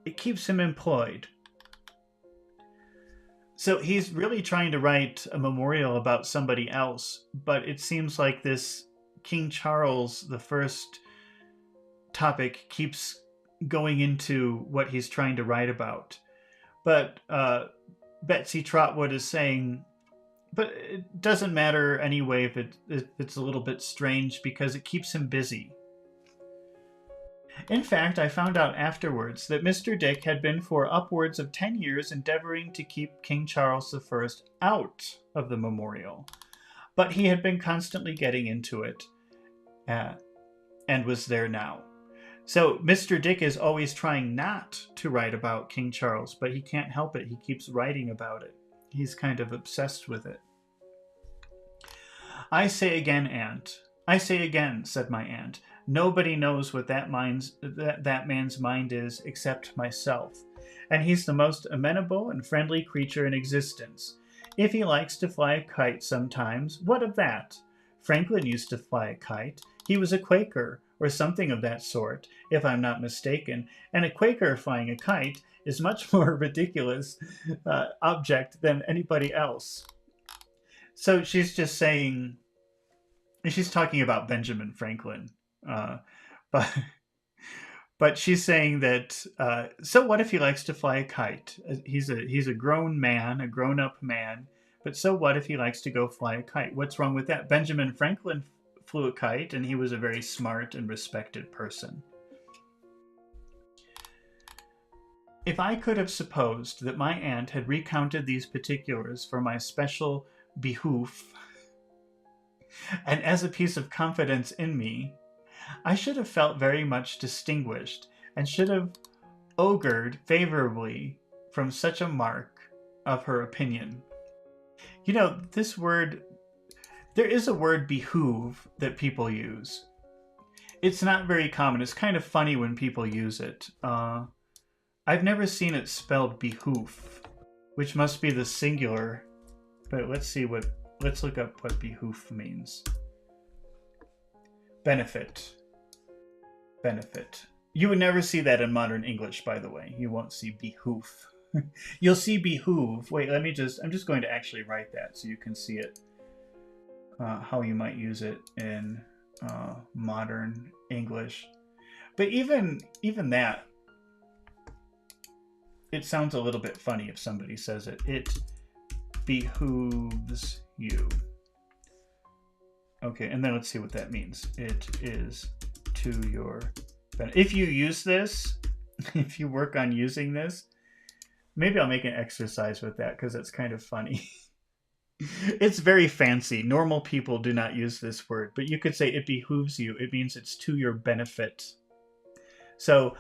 Speaker 1: It keeps him employed. So he's really trying to write a memorial about somebody else, but it seems like this King Charles the First topic keeps going into what he's trying to write about. But Betsy Trotwood is saying, but it doesn't matter anyway if it's a little bit strange because it keeps him busy. In fact, I found out afterwards that Mr. Dick had been for upwards of 10 years endeavoring to keep King Charles I out of the memorial, but he had been constantly getting into it and was there now. So Mr. Dick is always trying not to write about King Charles, but he can't help it. He keeps writing about it. He's kind of obsessed with it. I say again, aunt. I say again, said my aunt. Nobody knows what that man's mind is except myself, and he's the most amenable and friendly creature in existence. If he likes to fly a kite sometimes, what of that? Franklin used to fly a kite. He was a Quaker, or something of that sort, if I'm not mistaken, and a Quaker flying a kite is much more ridiculous object than anybody else. So she's just saying, she's talking about Benjamin Franklin. But she's saying that so what if he likes to fly a kite? He's a grown man, a grown-up man, but so what if he likes to go fly a kite? What's wrong with that? Benjamin Franklin flew a kite, and he was a very smart and respected person. If I could have supposed that my aunt had recounted these particulars for my special behoof and as a piece of confidence in me, I should have felt very much distinguished and should have augured favorably from such a mark of her opinion. You know, this word, there is a word behoove that people use. It's not very common. It's kind of funny when people use it. I've never seen it spelled behoof, which must be the singular. But let's look up what behoof means. Benefit. Benefit. You would never see that in modern English, by the way. You won't see behoof. You'll see behoove. Wait, I'm just going to actually write that so you can see it. How you might use it in modern English. But even that, it sounds a little bit funny if somebody says it. It behooves you. Okay, and then let's see what that means. It is to your benefit. If you use this, if you work on using this, maybe I'll make an exercise with that because it's kind of funny. It's very fancy. Normal people do not use this word, but you could say it behooves you. It means it's to your benefit. So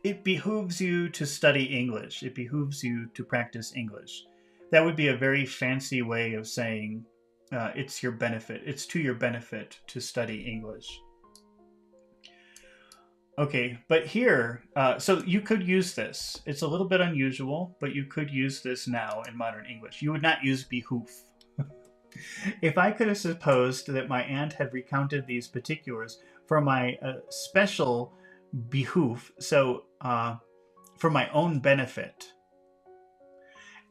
Speaker 1: it behooves you to study English. It behooves you to practice English. That would be a very fancy way of saying it's your benefit. It's to your benefit to study English. Okay, but here, so you could use this. It's a little bit unusual, but you could use this now in modern English. You would not use behoof. If I could have supposed that my aunt had recounted these particulars for my special behoof, so for my own benefit,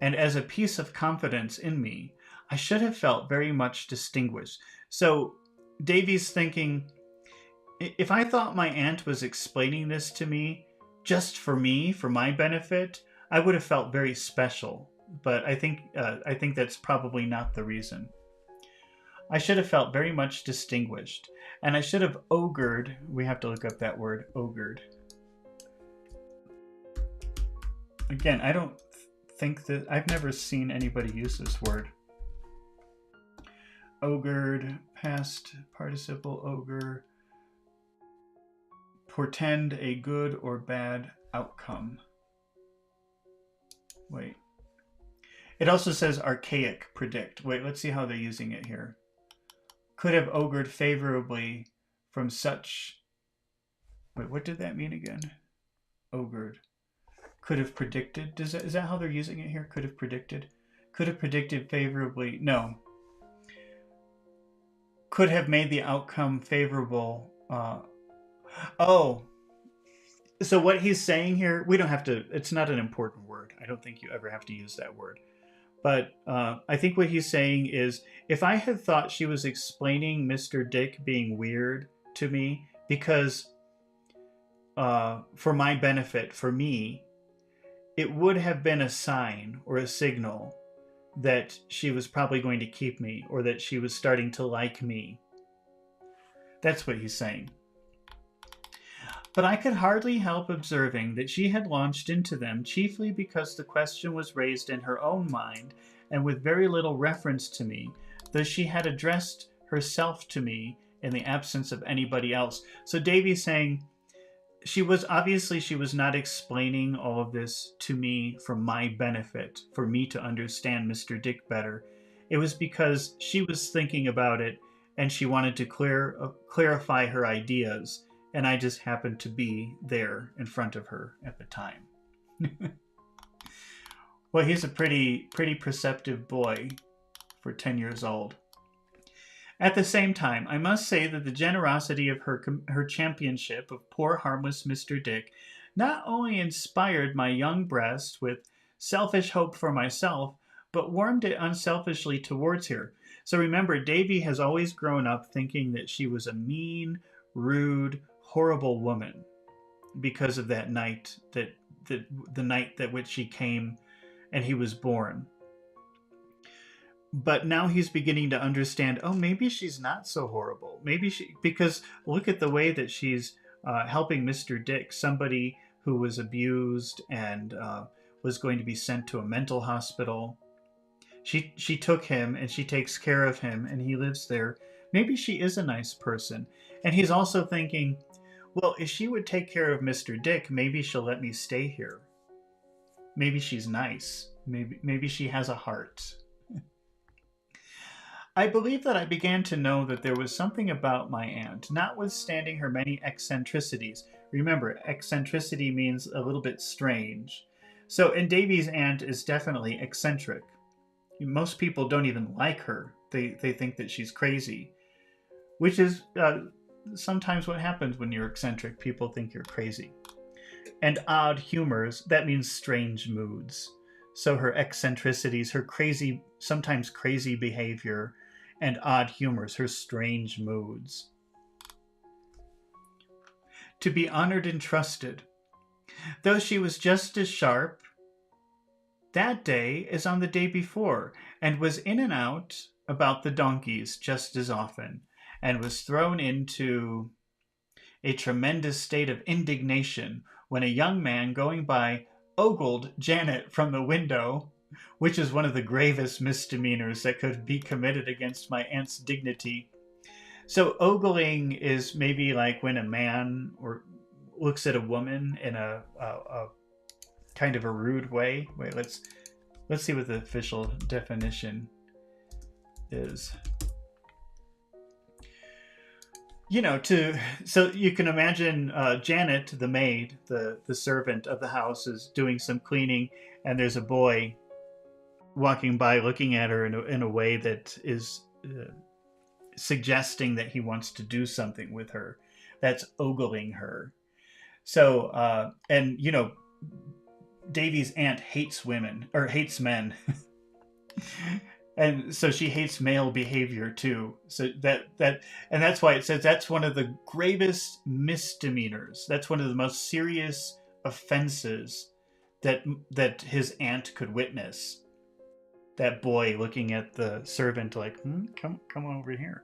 Speaker 1: and as a piece of confidence in me, I should have felt very much distinguished. So Davy's thinking, if I thought my aunt was explaining this to me just for me, for my benefit, I would have felt very special. But I think that's probably not the reason. I should have felt very much distinguished, and I should have augured. We have to look up that word, augured. Again, I don't think that I've never seen anybody use this word. Augured, past participle, augur. Portend a good or bad outcome. Wait. It also says archaic, predict. Wait, let's see how they're using it here. Could have augured favorably from such... Wait, what did that mean again? Augured. Could have predicted. Is that how they're using it here? Could have predicted. Could have predicted favorably. No. Could have made the outcome favorable. Oh, so what he's saying here, we don't have to, it's not an important word. I don't think you ever have to use that word. But I think what he's saying is, if I had thought she was explaining Mr. Dick being weird to me because for my benefit, for me, it would have been a sign or a signal that she was probably going to keep me, or that she was starting to like me. That's what he's saying. But I could hardly help observing that she had launched into them chiefly because the question was raised in her own mind, and with very little reference to me, though she had addressed herself to me in the absence of anybody else. So Davy's saying she was not explaining all of this to me for my benefit, for me to understand Mr. Dick better. It was because she was thinking about it and she wanted to clarify her ideas, and I just happened to be there in front of her at the time. Well, he's a pretty perceptive boy for 10 years old. At the same time, I must say that the generosity of her championship of poor harmless Mr. Dick not only inspired my young breast with selfish hope for myself, but warmed it unselfishly towards her. So remember, Davy has always grown up thinking that she was a mean, rude, horrible woman because of that night, the night that which she came and he was born. But now he's beginning to understand, oh, maybe she's not so horrible. Because look at the way that she's helping Mr. Dick, somebody who was abused and was going to be sent to a mental hospital. She took him and she takes care of him and he lives there. Maybe she is a nice person. And he's also thinking, well, if she would take care of Mr. Dick, maybe she'll let me stay here. Maybe she's nice. Maybe she has a heart. I believe that I began to know that there was something about my aunt, notwithstanding her many eccentricities. Remember, eccentricity means a little bit strange. And Davy's aunt is definitely eccentric. Most people don't even like her. They think that she's crazy, which is sometimes what happens when you're eccentric. People think you're crazy. And odd humors, that means strange moods. So her eccentricities, her sometimes crazy behavior, and odd humors, her strange moods. To be honored and trusted. Though she was just as sharp that day as on the day before, and was in and out about the donkeys just as often, and was thrown into a tremendous state of indignation when a young man going by ogled Janet from the window, which is one of the gravest misdemeanors that could be committed against my aunt's dignity. So ogling is maybe like when a man looks at a woman in a kind of a rude way. Wait, let's see what the official definition is. So you can imagine Janet, the maid, the servant of the house, is doing some cleaning, and there's a boy walking by looking at her in a way that is suggesting that he wants to do something with her. That's ogling her. So, Davy's aunt hates men. And so she hates male behavior too. So and that's why it says that's one of the gravest misdemeanors. That's one of the most serious offenses that his aunt could witness. That boy looking at the servant like, come over here.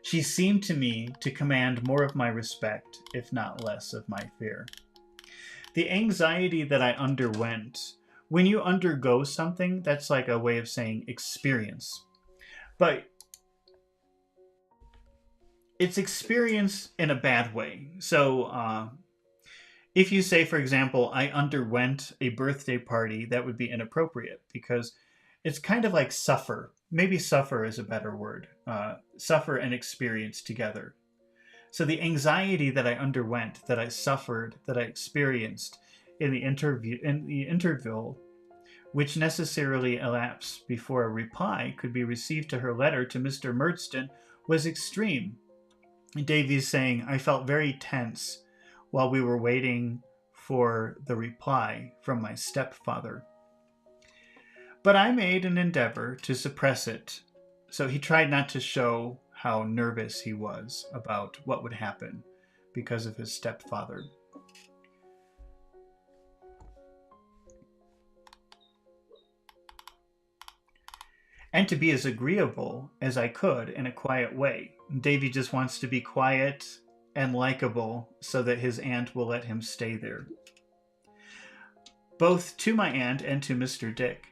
Speaker 1: She seemed to me to command more of my respect, if not less of my fear. The anxiety that I underwent. When you undergo something, that's like a way of saying experience. But it's experience in a bad way. So if you say, for example, I underwent a birthday party, that would be inappropriate because it's kind of like suffer. Maybe suffer is a better word. Suffer and experience together. So the anxiety that I underwent, that I suffered, that I experienced in the interval, which necessarily elapsed before a reply could be received to her letter to Mr. Murdstone, was extreme. Davy's saying, I felt very tense while we were waiting for the reply from my stepfather. But I made an endeavor to suppress it, so he tried not to show how nervous he was about what would happen because of his stepfather. And to be as agreeable as I could in a quiet way. Davy just wants to be quiet and likable so that his aunt will let him stay there. Both to my aunt and to Mr. Dick.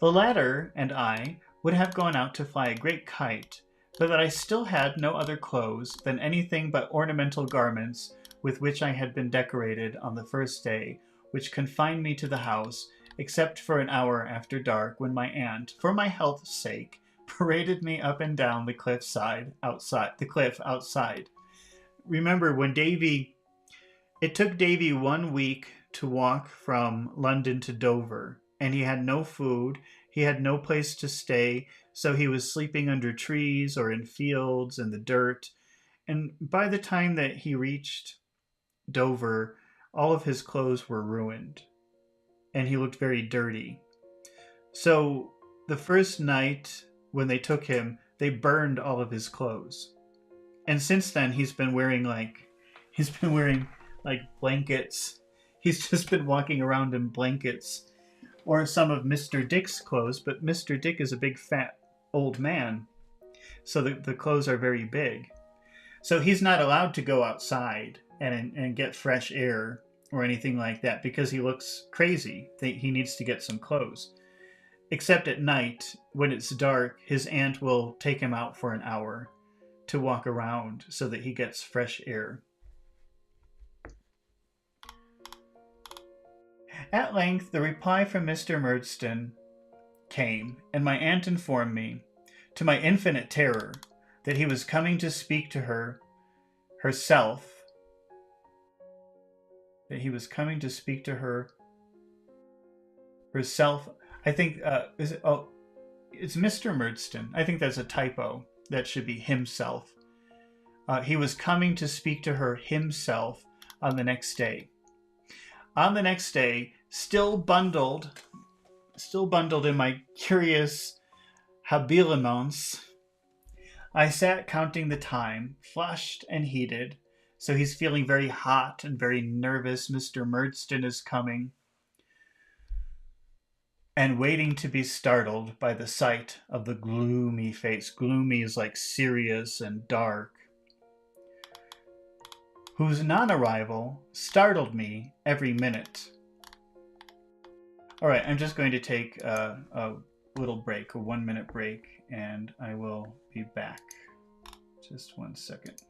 Speaker 1: The latter and I would have gone out to fly a great kite, but that I still had no other clothes than anything but ornamental garments with which I had been decorated on the first day, which confined me to the house, except for an hour after dark, when my aunt, for my health's sake, paraded me up and down the cliff outside. Remember when it took Davy 1 week to walk from London to Dover, and he had no food, he had no place to stay, so he was sleeping under trees or in fields in the dirt. And by the time that he reached Dover, all of his clothes were ruined, and he looked very dirty. So the first night when they took him, they burned all of his clothes. And since then he's been wearing like blankets. He's just been walking around in blankets or some of Mr. Dick's clothes, but Mr. Dick is a big fat old man. So the clothes are very big. So he's not allowed to go outside and get fresh air or anything like that because he looks crazy. He needs to get some clothes. Except at night, when it's dark, his aunt will take him out for an hour to walk around so that he gets fresh air. At length, the reply from Mr. Murdstone came, and my aunt informed me, to my infinite terror, that he was coming to speak to herself. That he was coming to speak to herself. I think, it's Mr. Murdstone. I think that's a typo. That should be himself. He was coming to speak to her himself on the next day. On the next day, still bundled in my curious habiliments, I sat counting the time, flushed and heated. So he's feeling very hot and very nervous. Mr. Murdstone is coming. And waiting to be startled by the sight of the gloomy face. Gloomy is like serious and dark. Whose non-arrival startled me every minute. All right, I'm just going to take a little break, a 1-minute break, and I will be back. Just 1 second.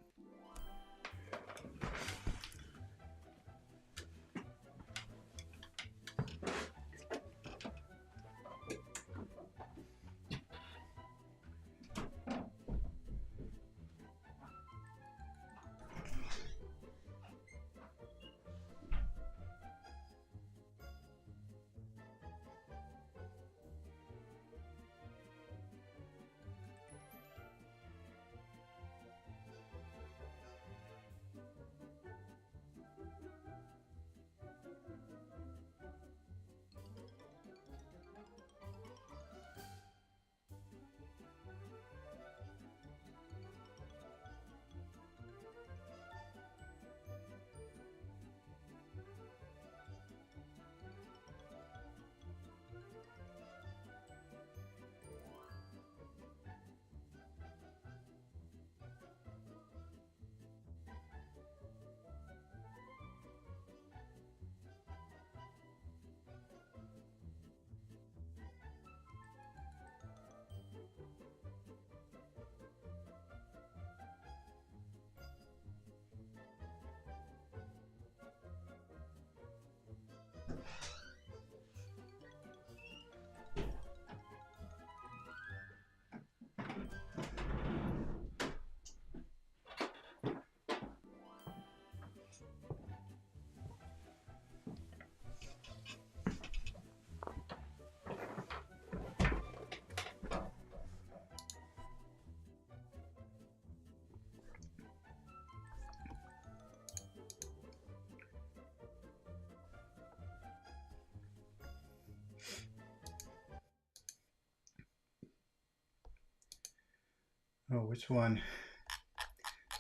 Speaker 1: Oh, which one?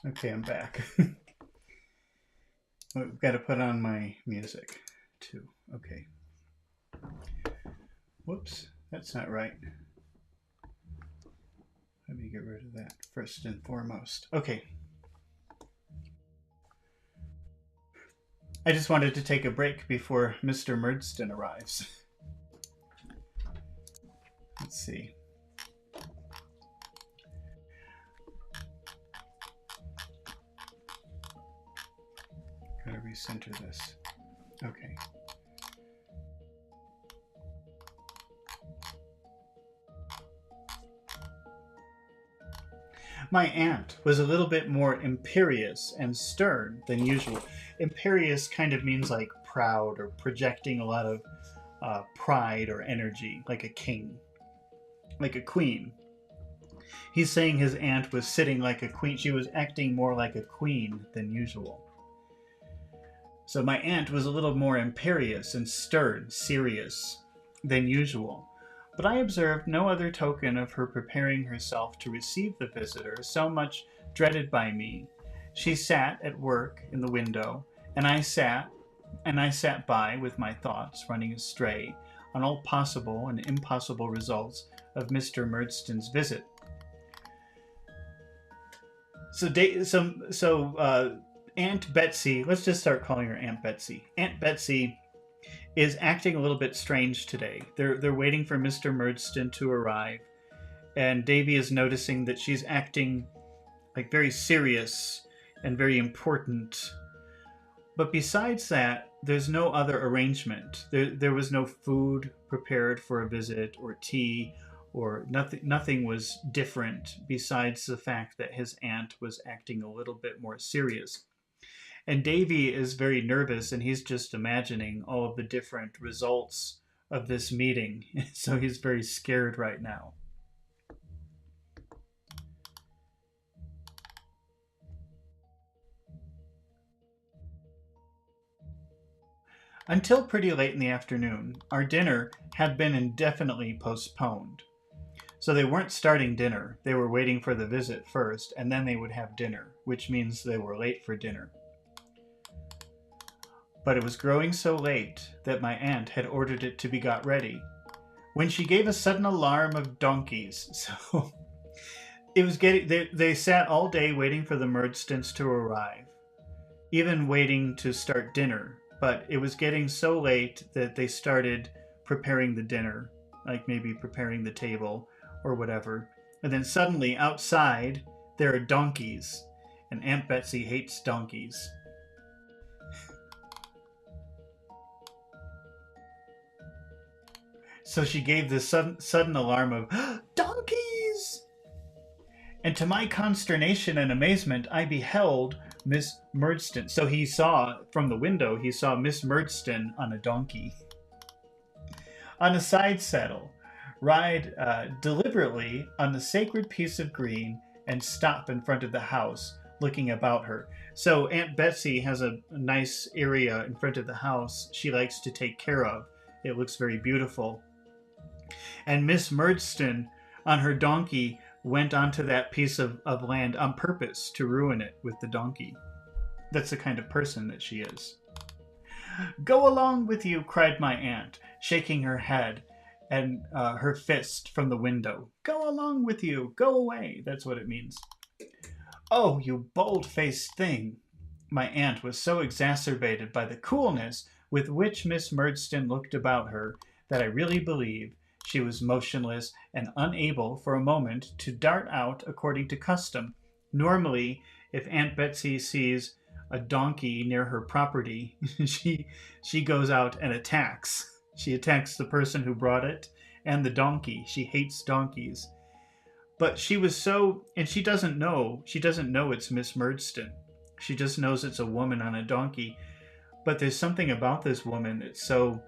Speaker 1: Okay, I'm back. I've got to put on my music too. Okay. Whoops, that's not right. Let me get rid of that first and foremost. Okay. I just wanted to take a break before Mr. Murdston arrives. Let's see. Gotta recenter this. Okay. My aunt was a little bit more imperious and stern than usual. Imperious kind of means like proud or projecting a lot of pride or energy, like a king, like a queen. He's saying his aunt was sitting like a queen. She was acting more like a queen than usual. So my aunt was a little more imperious and stern, serious than usual. But I observed no other token of her preparing herself to receive the visitor so much dreaded by me. She sat at work in the window, and I sat by with my thoughts running astray on all possible and impossible results of Mr. Murdston's visit. So Aunt Betsy, let's just start calling her Aunt Betsy. Aunt Betsy is acting a little bit strange today. They're waiting for Mr. Murdston to arrive, and Davy is noticing that she's acting like very serious and very important. But besides that, there's no other arrangement. There was no food prepared for a visit or tea or nothing was different besides the fact that his aunt was acting a little bit more serious. And Davy is very nervous and he's just imagining all of the different results of this meeting. So he's very scared right now. Until pretty late in the afternoon, our dinner had been indefinitely postponed. So they weren't starting dinner. They were waiting for the visit first, and then they would have dinner, which means they were late for dinner. But it was growing so late that my aunt had ordered it to be got ready, when she gave a sudden alarm of donkeys. So it was they sat all day waiting for the Murdstons to arrive, even waiting to start dinner. But it was getting so late that they started preparing the dinner, like maybe preparing the table or whatever. And then suddenly outside there are donkeys, and Aunt Betsy hates donkeys. So she gave this sudden alarm of donkeys! And to my consternation and amazement, I beheld Miss Murdston. So he saw, from the window, he saw Miss Murdston on a donkey, on a side saddle, ride deliberately on the sacred piece of green and stop in front of the house, looking about her. So Aunt Betsy has a nice area in front of the house she likes to take care of. It looks very beautiful. And Miss Murdston, on her donkey, went onto that piece of land on purpose to ruin it with the donkey. That's the kind of person that she is. "Go along with you," cried my aunt, shaking her head and her fist from the window. "Go along with you. Go away." That's what it means. "Oh, you bold-faced thing." My aunt was so exacerbated by the coolness with which Miss Murdston looked about her that I really believe she was motionless and unable for a moment to dart out according to custom. Normally, if Aunt Betsy sees a donkey near her property, she goes out and attacks. She attacks the person who brought it and the donkey. She hates donkeys. But she was so, and she doesn't know it's Miss Murdston. She just knows it's a woman on a donkey. But there's something about this woman that's so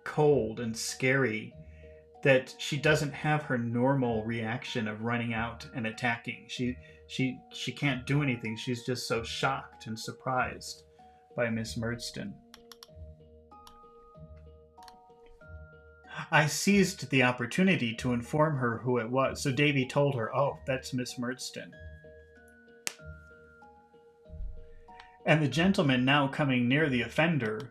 Speaker 1: cold and scary that she doesn't have her normal reaction of running out and attacking. She can't do anything. She's just so shocked and surprised by Miss Murdston. I seized the opportunity to inform her who it was. So Davy told her, "Oh, that's Miss Murdston." And the gentleman now coming near the offender,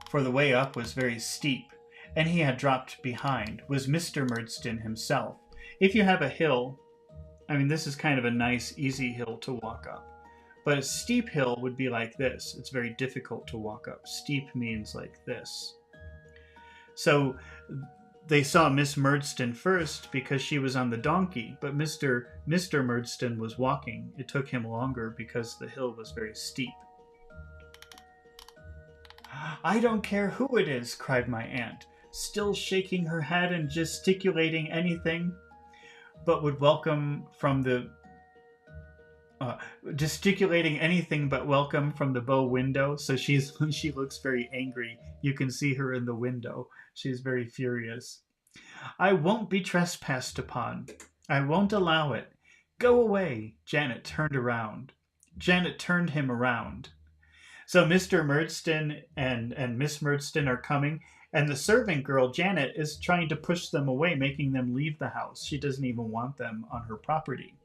Speaker 1: for the way up was very steep, and he had dropped behind, was Mr. Murdston himself. If you have a hill, I mean, this is kind of a nice, easy hill to walk up. But a steep hill would be like this. It's very difficult to walk up. Steep means like this. So they saw Miss Murdston first because she was on the donkey, but Mr. Murdston was walking. It took him longer because the hill was very steep. "I don't care who it is," cried my aunt, still shaking her head and gesticulating anything but welcome from the bow window. So she looks very angry. You can see her in the window. She's very furious. "I won't be trespassed upon. I won't allow it. Go away." Janet turned him around. So Mr. Murdston and Miss Murdston are coming, and the servant girl, Janet, is trying to push them away, making them leave the house. She doesn't even want them on her property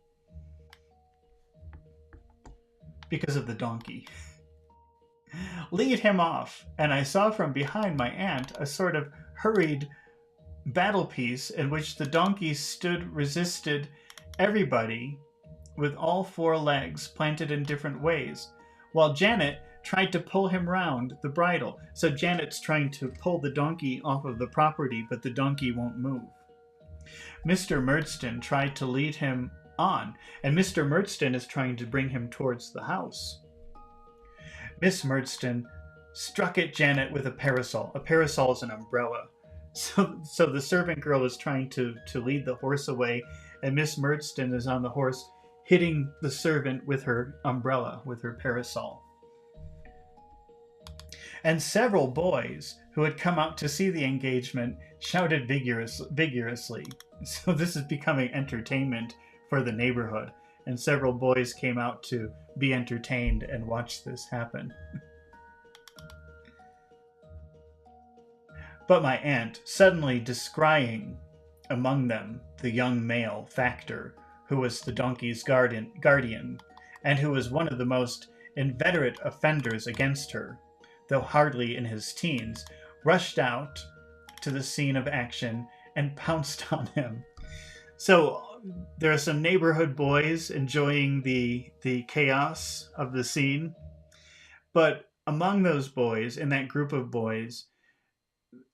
Speaker 1: because of the donkey. "Lead him off." And I saw from behind my aunt a sort of hurried battle piece in which the donkey resisted everybody with all four legs planted in different ways, while Janet tried to pull him round the bridle. So Janet's trying to pull the donkey off of the property, but the donkey won't move. Mr. Murdston tried to lead him on, and Mr. Murdston is trying to bring him towards the house. Miss Murdston struck at Janet with a parasol. A parasol is an umbrella. So the servant girl is trying to lead the horse away, and Miss Murdston is on the horse, hitting the servant with her umbrella, with her parasol. And several boys who had come out to see the engagement shouted vigorously. So this is becoming entertainment for the neighborhood, and several boys came out to be entertained and watch this happen. But my aunt, suddenly descrying among them the young male factor, who was the donkey's guardian, and who was one of the most inveterate offenders against her, though hardly in his teens, rushed out to the scene of action and pounced on him. So there are some neighborhood boys enjoying the chaos of the scene, but among those boys, in that group of boys,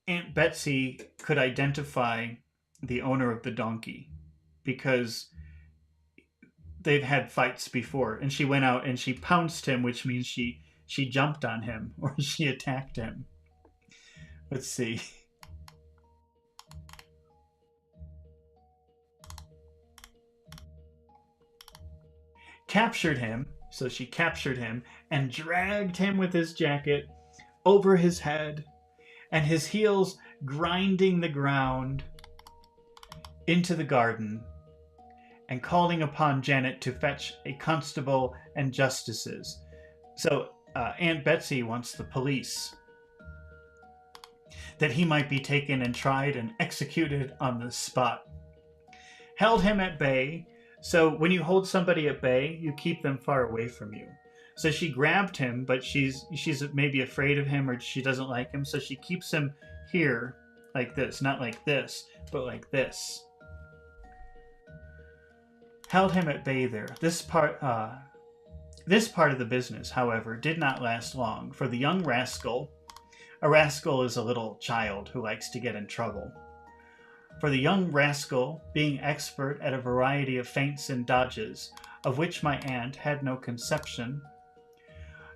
Speaker 1: Aunt Betsy could identify the owner of the donkey because they've had fights before, and she went out and she pounced him, which means she jumped on him or she attacked him. Let's see. Captured him, so she captured him and dragged him with his jacket over his head and his heels grinding the ground into the garden, and calling upon Janet to fetch a constable and justices. So Aunt Betsy wants the police, that he might be taken and tried and executed on the spot. Held him at bay. So when you hold somebody at bay, you keep them far away from you. So she grabbed him, but she's maybe afraid of him, or she doesn't like him, so she keeps him here like this, not like this, but like this. Held him at bay there. This part of the business, however, did not last long, for the young rascal, a rascal is a little child who likes to get in trouble. For the young rascal, being expert at a variety of feints and dodges, of which my aunt had no conception,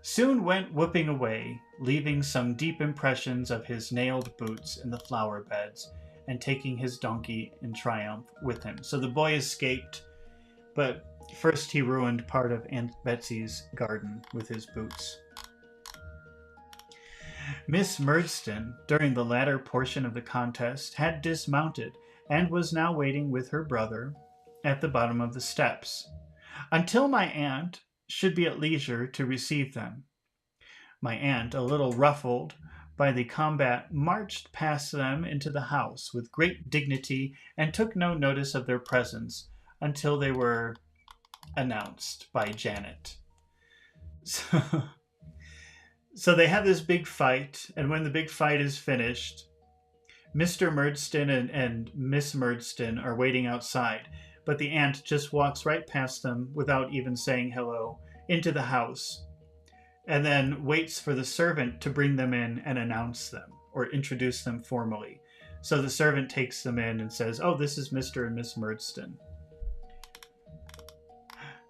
Speaker 1: soon went whooping away, leaving some deep impressions of his nailed boots in the flower beds, and taking his donkey in triumph with him. So the boy escaped, but first he ruined part of Aunt Betsy's garden with his boots. Miss Murdston, during the latter portion of the contest, had dismounted, and was now waiting with her brother at the bottom of the steps, until my aunt should be at leisure to receive them. My aunt, a little ruffled by the combat marched past them into the house with great dignity and took no notice of their presence until they were announced by Janet. So, so they have this big fight, and when the big fight is finished, Mr. Murdstone and Miss Murdstone are waiting outside, but the aunt just walks right past them without even saying hello into the house, and then waits for the servant to bring them in and announce them or introduce them formally. So the servant takes them in and says, "Oh, this is Mr. and Miss Murdstone."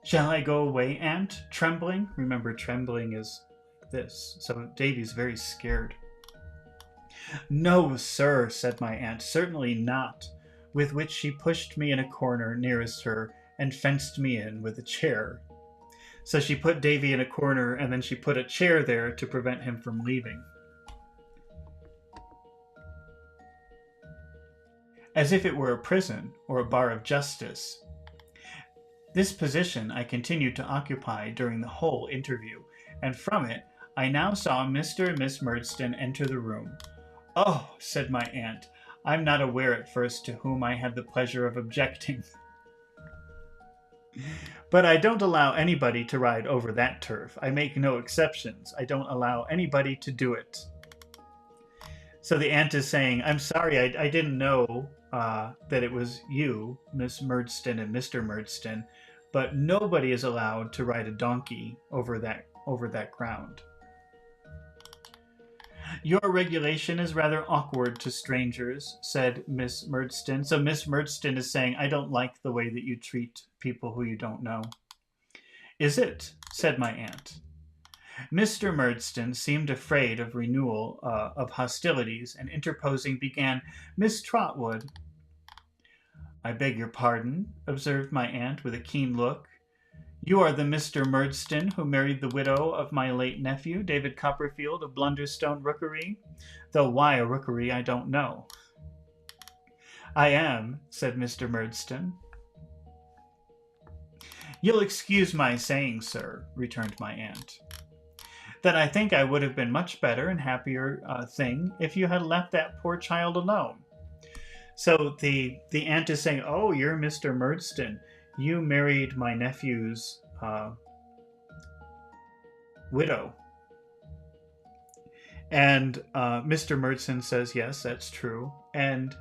Speaker 1: "Shall I go away, Aunt? Trembling?" Remember, trembling is this. So Davy's very scared. "No, sir," said my aunt, "certainly not," with which she pushed me in a corner nearest her and fenced me in with a chair. So she put Davy in a corner, and then she put a chair there to prevent him from leaving. As if it were a prison or a bar of justice. This position I continued to occupy during the whole interview, and from it I now saw Mr. and Miss Murdstone enter the room. "Oh," said my aunt, "I'm not aware at first to whom I had the pleasure of objecting. But I don't allow anybody to ride over that turf. I make no exceptions. I don't allow anybody to do it." So the aunt is saying, "I'm sorry, I didn't know that it was you, Miss Murdstone and Mr. Murdstone, but nobody is allowed to ride a donkey over that ground. Your regulation is rather awkward to strangers," said Miss Murdstone. So Miss Murdstone is saying, "I don't like the way that you treat people who you don't know." "Is it?" said my aunt. Mr. Murdstone seemed afraid of renewal of hostilities, and interposing began, "Miss Trotwood." "I beg your pardon," observed my aunt with a keen look. "You are the Mr. Murdstone who married the widow of my late nephew, David Copperfield of Blunderstone Rookery, though why a rookery I don't know." "I am," said Mr. Murdstone. "You'll excuse my saying, sir," returned my aunt, "that I think I would have been much better and happier thing if you had left that poor child alone." So the aunt is saying, "Oh, you're Mr. Murdstone. You married my nephew's widow." And Mr. Murdstone says, "Yes, that's true." And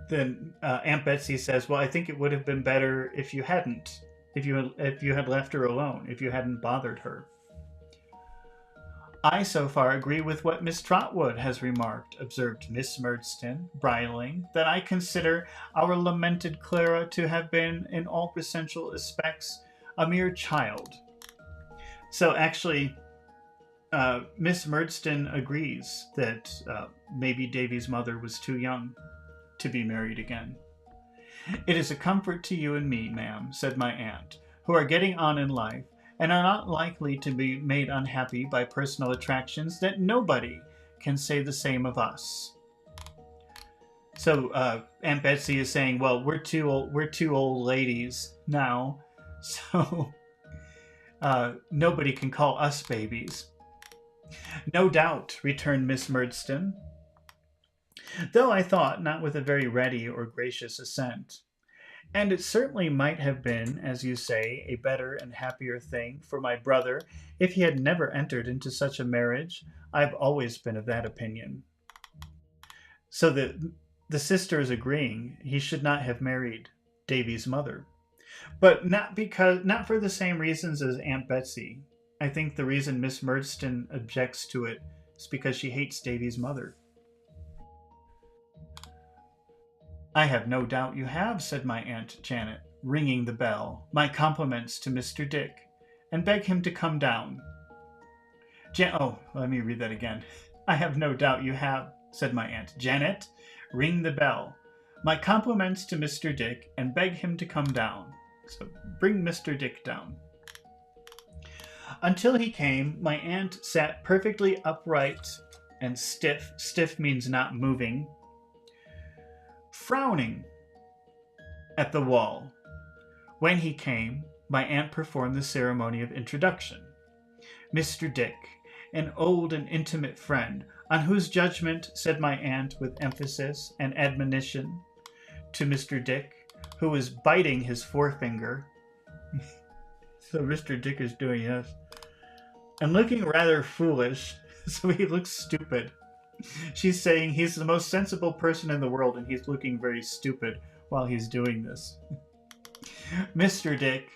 Speaker 1: then Aunt Betsy says, "Well, I think it would have been better if you hadn't, if you had left her alone, if you hadn't bothered her." "I so far agree with what Miss Trotwood has remarked," observed Miss Murdstone, bridling, "that I consider our lamented Clara to have been, in all essential respects, a mere child." So actually, Miss Murdstone agrees that maybe Davy's mother was too young to be married again. "It is a comfort to you and me, ma'am," said my aunt, "who are getting on in life, and are not likely to be made unhappy by personal attractions, that nobody can say the same of us." So Aunt Betsy is saying, "Well, we're two old ladies now, so nobody can call us babies." "No doubt," returned Miss Murdstone, though I thought not with a very ready or gracious assent. "And it certainly might have been, as you say, a better and happier thing for my brother if he had never entered into such a marriage. I've always been of that opinion." So the sister is agreeing he should not have married Davy's mother, but not for the same reasons as Aunt Betsy. I think the reason Miss Murdstone objects to it is because she hates Davy's mother. "I have no doubt you have," said my Aunt Janet, ringing the bell. "My compliments to Mr. Dick, and beg him to come down." Let me read that again. "I have no doubt you have," said my aunt. "Janet, ring the bell. My compliments to Mr. Dick, and beg him to come down." So bring Mr. Dick down. Until he came, my aunt sat perfectly upright and stiff. Stiff means not moving, frowning at the wall. When he came, my aunt performed the ceremony of introduction. Mr. Dick, an old and intimate friend, On whose judgment, said my aunt with emphasis and admonition to Mr. Dick, who was biting his forefinger. So Mr. Dick is doing this. And looking rather foolish, so he looks stupid. She's saying he's the most sensible person in the world and he's looking very stupid while he's doing this. Mr. Dick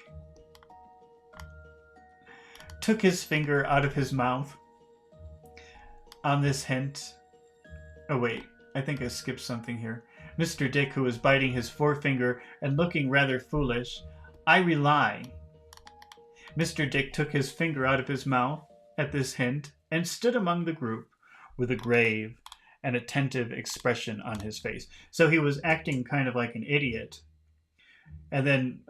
Speaker 1: took his finger out of his mouth on this hint. Oh wait, I think I skipped something here. Mr. Dick, who was biting his forefinger and looking rather foolish, I rely. Mr. Dick took his finger out of his mouth at this hint and stood among the group with a grave and attentive expression on his face. So he was acting kind of like an idiot. And then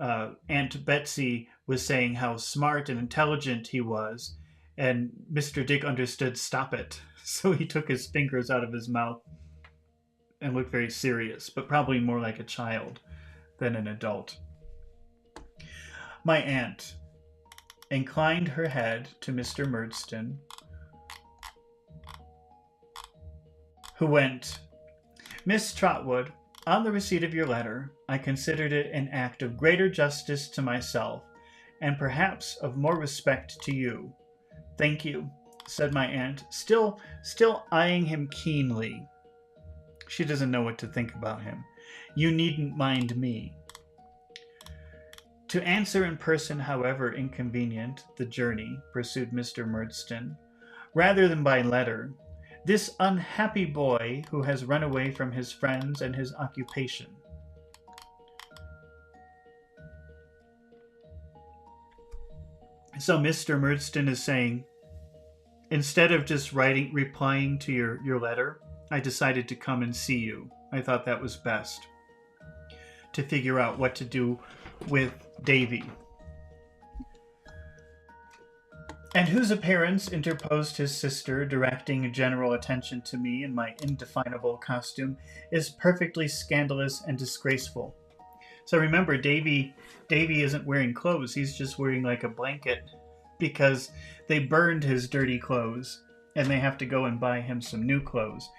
Speaker 1: Aunt Betsy was saying how smart and intelligent he was, and Mr. Dick understood, stop it. So he took his fingers out of his mouth and looked very serious, but probably more like a child than an adult. My aunt inclined her head to Mr. Murdstone, who went, Miss Trotwood, on the receipt of your letter, I considered it an act of greater justice to myself, and perhaps of more respect to you. Thank you, said my aunt, still eyeing him keenly. She doesn't know what to think about him. You needn't mind me. To answer in person, however inconvenient the journey, pursued Mr. Murdstone, rather than by letter, this unhappy boy who has run away from his friends and his occupation. So Mr. Murdstone is saying, instead of just replying to your letter, I decided to come and see you. I thought that was best to figure out what to do with Davy. And whose appearance interposed his sister, directing general attention to me in my indefinable costume, is perfectly scandalous and disgraceful. So remember, Davy isn't wearing clothes. He's just wearing like a blanket because they burned his dirty clothes and they have to go and buy him some new clothes.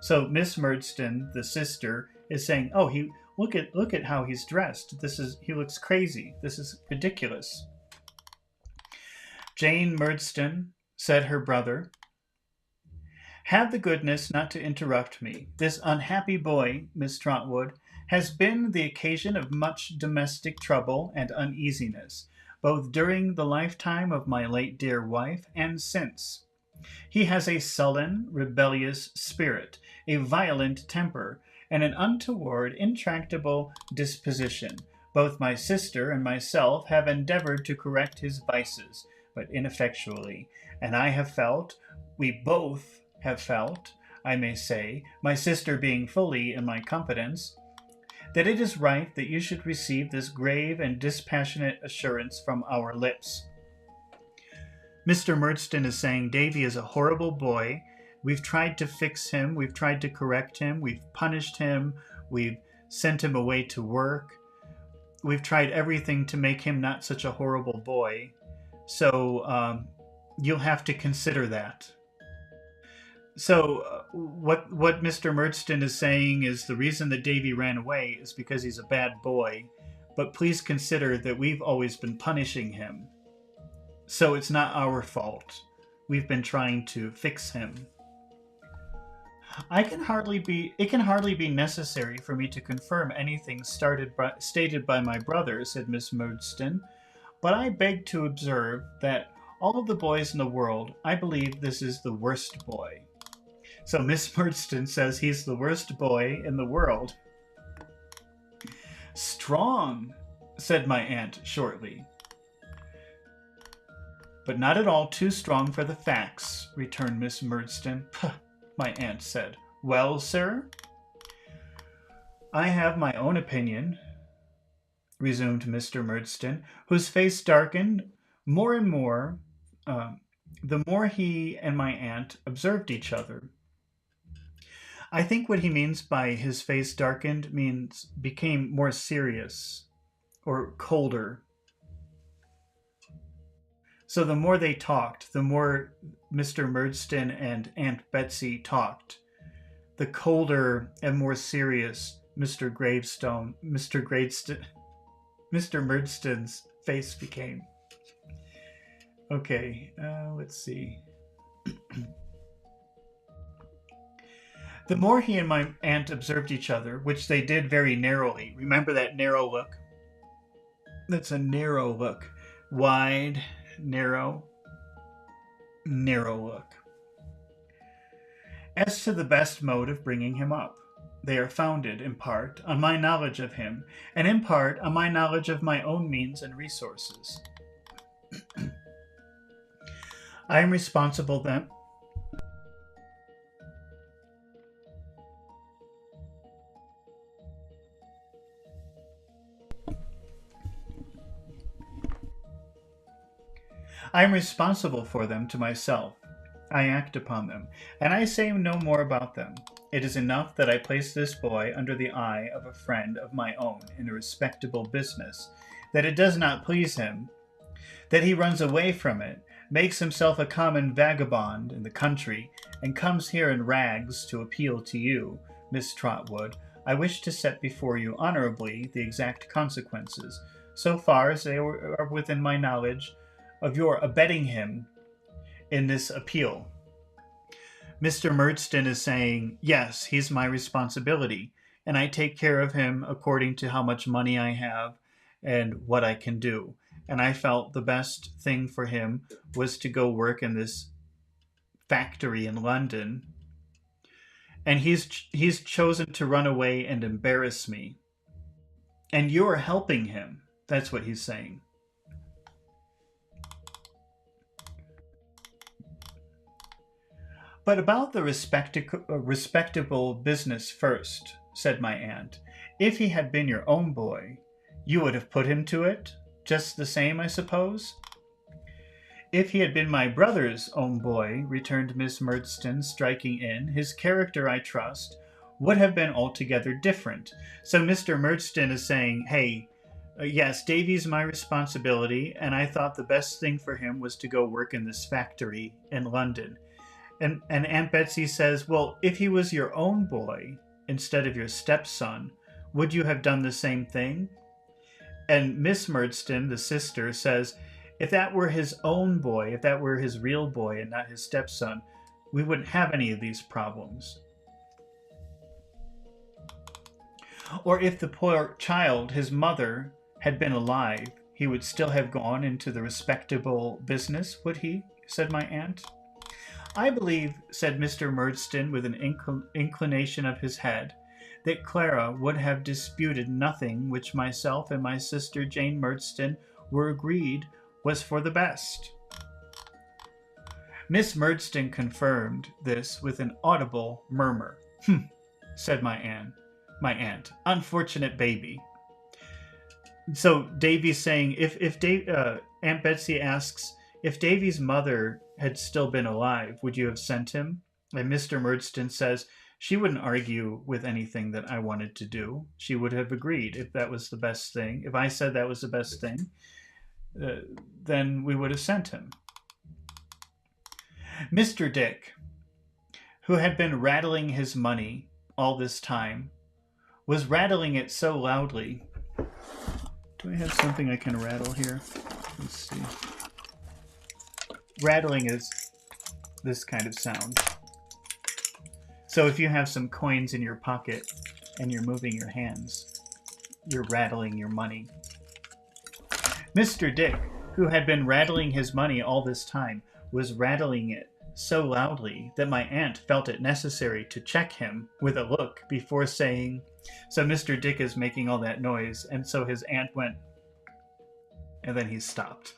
Speaker 1: So Miss Murdstone, the sister, is saying, "Oh, look at how he's dressed. He looks crazy. This is ridiculous." Jane Murdstone, said her brother, have the goodness not to interrupt me. This unhappy boy, Miss Trotwood, has been the occasion of much domestic trouble and uneasiness, both during the lifetime of my late dear wife and since. He has a sullen, rebellious spirit, a violent temper, and an untoward, intractable disposition. Both my sister and myself have endeavored to correct his vices, but ineffectually, and we both have felt, I may say, my sister being fully in my confidence, that it is right that you should receive this grave and dispassionate assurance from our lips. Mr. Murdstone is saying Davy is a horrible boy. We've tried to fix him. We've tried to correct him. We've punished him. We've sent him away to work. We've tried everything to make him not such a horrible boy. So you'll have to consider that. So what Mr. Murdstone is saying is the reason that Davy ran away is because he's a bad boy, but please consider that we've always been punishing him. So it's not our fault. We've been trying to fix him. It can hardly be necessary for me to confirm anything stated by my brother, said Miss Murdstone, but I beg to observe that all of the boys in the world, I believe this is the worst boy. So Miss Murdstone says he's the worst boy in the world. Strong, said my aunt shortly. But not at all too strong for the facts, returned Miss Murdstone. Puh, my aunt said. Well, sir? I have my own opinion, resumed Mr. Murdstone, whose face darkened more and more the more he and my aunt observed each other. I think what he means by his face darkened means became more serious or colder. So the more they talked, the more Mr. Murdstone and Aunt Betsy talked, the colder and more serious Mr. Murdstone's face became. Okay, let's see. The more he and my aunt observed each other, which they did very narrowly. Remember that narrow look? That's a narrow look. Wide, narrow, narrow look. As to the best mode of bringing him up, they are founded, in part, on my knowledge of him, and in part on my knowledge of my own means and resources. I am responsible then. I am responsible for them to myself. I act upon them, and I say no more about them. It is enough that I place this boy under the eye of a friend of my own in a respectable business, that it does not please him, that he runs away from it, makes himself a common vagabond in the country, and comes here in rags to appeal to you, Miss Trotwood. I wish to set before you honorably the exact consequences, so far as they are within my knowledge, of your abetting him in this appeal. Mr. Murdstone is saying, yes, he's my responsibility, and I take care of him according to how much money I have and what I can do. And I felt the best thing for him was to go work in this factory in London. And he's chosen to run away and embarrass me. And you're helping him. That's what he's saying. But about the respectable business first, said my aunt. If he had been your own boy, you would have put him to it, just the same, I suppose? If he had been my brother's own boy, returned Miss Murdstone, striking in, his character, I trust, would have been altogether different. So Mr. Murdstone is saying, hey, yes, Davy's my responsibility, and I thought the best thing for him was to go work in this factory in London. And Aunt Betsy says, well, if he was your own boy instead of your stepson, would you have done the same thing? And Miss Murdstone, the sister, says, if that were his own boy, if that were his real boy and not his stepson, we wouldn't have any of these problems. Or if the poor child, his mother, had been alive, he would still have gone into the respectable business, would he? Said my aunt. I believe, said Mr. Murdstone with an inclination of his head, that Clara would have disputed nothing which myself and my sister Jane Murdstone were agreed was for the best. Miss Murdstone confirmed this with an audible murmur. Said my aunt. Unfortunate baby. So Davy's saying, Aunt Betsy asks, if Davy's mother had still been alive, would you have sent him? And Mr. Murdstone says, she wouldn't argue with anything that I wanted to do. She would have agreed if that was the best thing. If I said that was the best thing, then we would have sent him. Mr. Dick, who had been rattling his money all this time, was rattling it so loudly. Do I have something I can rattle here? Let's see. Rattling is this kind of sound. So if you have some coins in your pocket and you're moving your hands, you're rattling your money. Mr. Dick, who had been rattling his money all this time, was rattling it so loudly that my aunt felt it necessary to check him with a look before saying, so Mr. Dick is making all that noise, and so his aunt went, and then he stopped.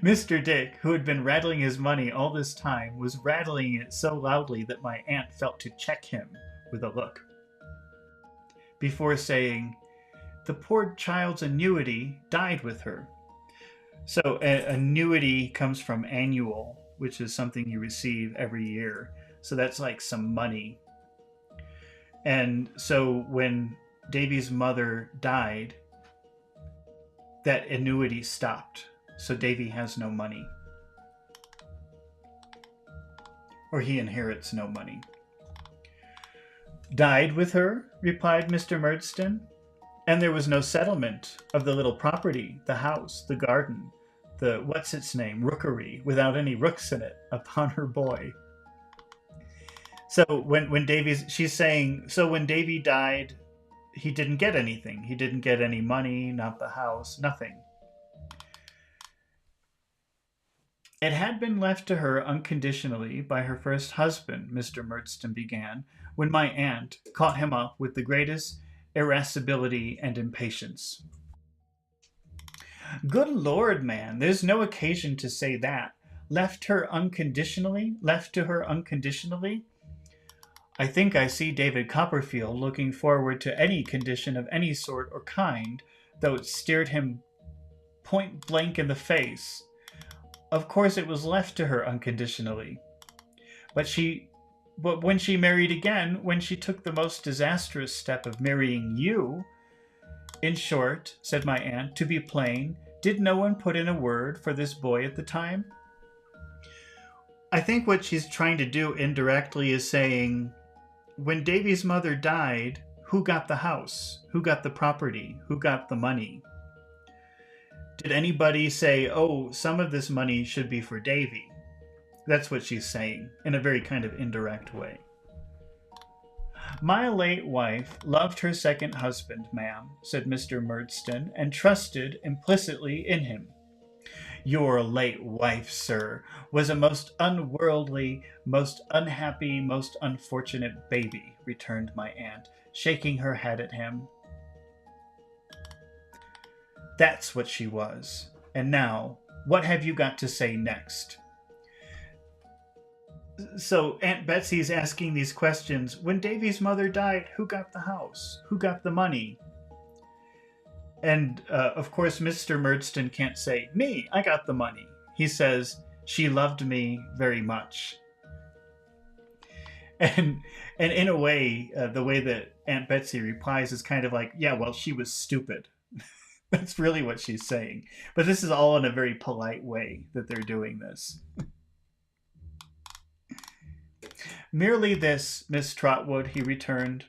Speaker 1: Mr. Dick, who had been rattling his money all this time, was rattling it so loudly that my aunt felt to check him with a look, before saying, the poor child's annuity died with her. So annuity comes from annual, which is something you receive every year. So that's like some money. And so when Davy's mother died, that annuity stopped. so Davy has no money. Or he inherits no money. Died with her, replied Mr. Murdstone, and there was no settlement of the little property, the house, the garden, the what's-its-name, rookery, without any rooks in it, upon her boy. So when she's saying, so when Davy died, he didn't get anything. He didn't get any money, not the house, nothing. It had been left to her unconditionally by her first husband, Mr. Murdstone began, when my aunt caught him up with the greatest irascibility and impatience. Good Lord, man, there's no occasion to say that. Left to her unconditionally? I think I see David Copperfield looking forward to any condition of any sort or kind, though it stared him point blank in the face. Of course it was left to her unconditionally. But when she married again, when she took the most disastrous step of marrying you, in short, said my aunt, to be plain, did no one put in a word for this boy at the time? I think what she's trying to do indirectly is saying, when Davy's mother died, who got the house? Who got the property? Who got the money? Did anybody say, oh, some of this money should be for Davy? That's what she's saying, in a very kind of indirect way. My late wife loved her second husband, ma'am, said Mr. Murdstone, and trusted implicitly in him. Your late wife, sir, was a most unworldly, most unhappy, most unfortunate baby, returned my aunt, shaking her head at him. That's what she was. And now, what have you got to say next? So Aunt Betsy's asking these questions. When Davy's mother died, who got the house? Who got the money? And, of course, Mr. Murdstone can't say, me, I got the money. He says, she loved me very much. And in a way, the way that Aunt Betsy replies is kind of like, yeah, well, she was stupid. That's really what she's saying. But this is all in a very polite way that they're doing this. Merely this, Miss Trotwood, he returned.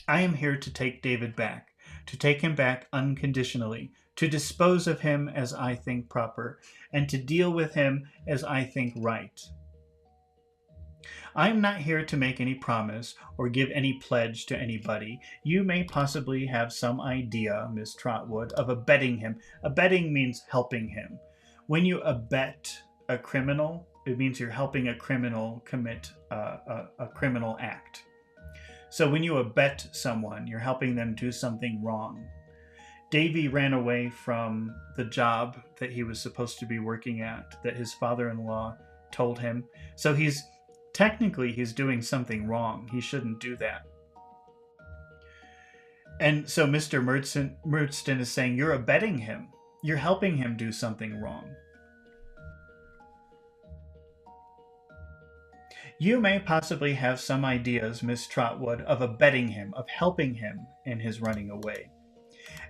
Speaker 1: I am here to take David back, to take him back unconditionally, to dispose of him as I think proper, and to deal with him as I think right. I am not here to make any promise or give any pledge to anybody. You may possibly have some idea, Miss Trotwood, of abetting him. Abetting means helping him. When you abet a criminal, it means you're helping a criminal commit a criminal act. So when you abet someone, you're helping them do something wrong. Davy ran away from the job that he was supposed to be working at, that his father-in-law told him. So he's doing something wrong. He shouldn't do that. And so Mr. Murdstone is saying, you're abetting him. You're helping him do something wrong. You may possibly have some ideas, Miss Trotwood, of abetting him, of helping him in his running away,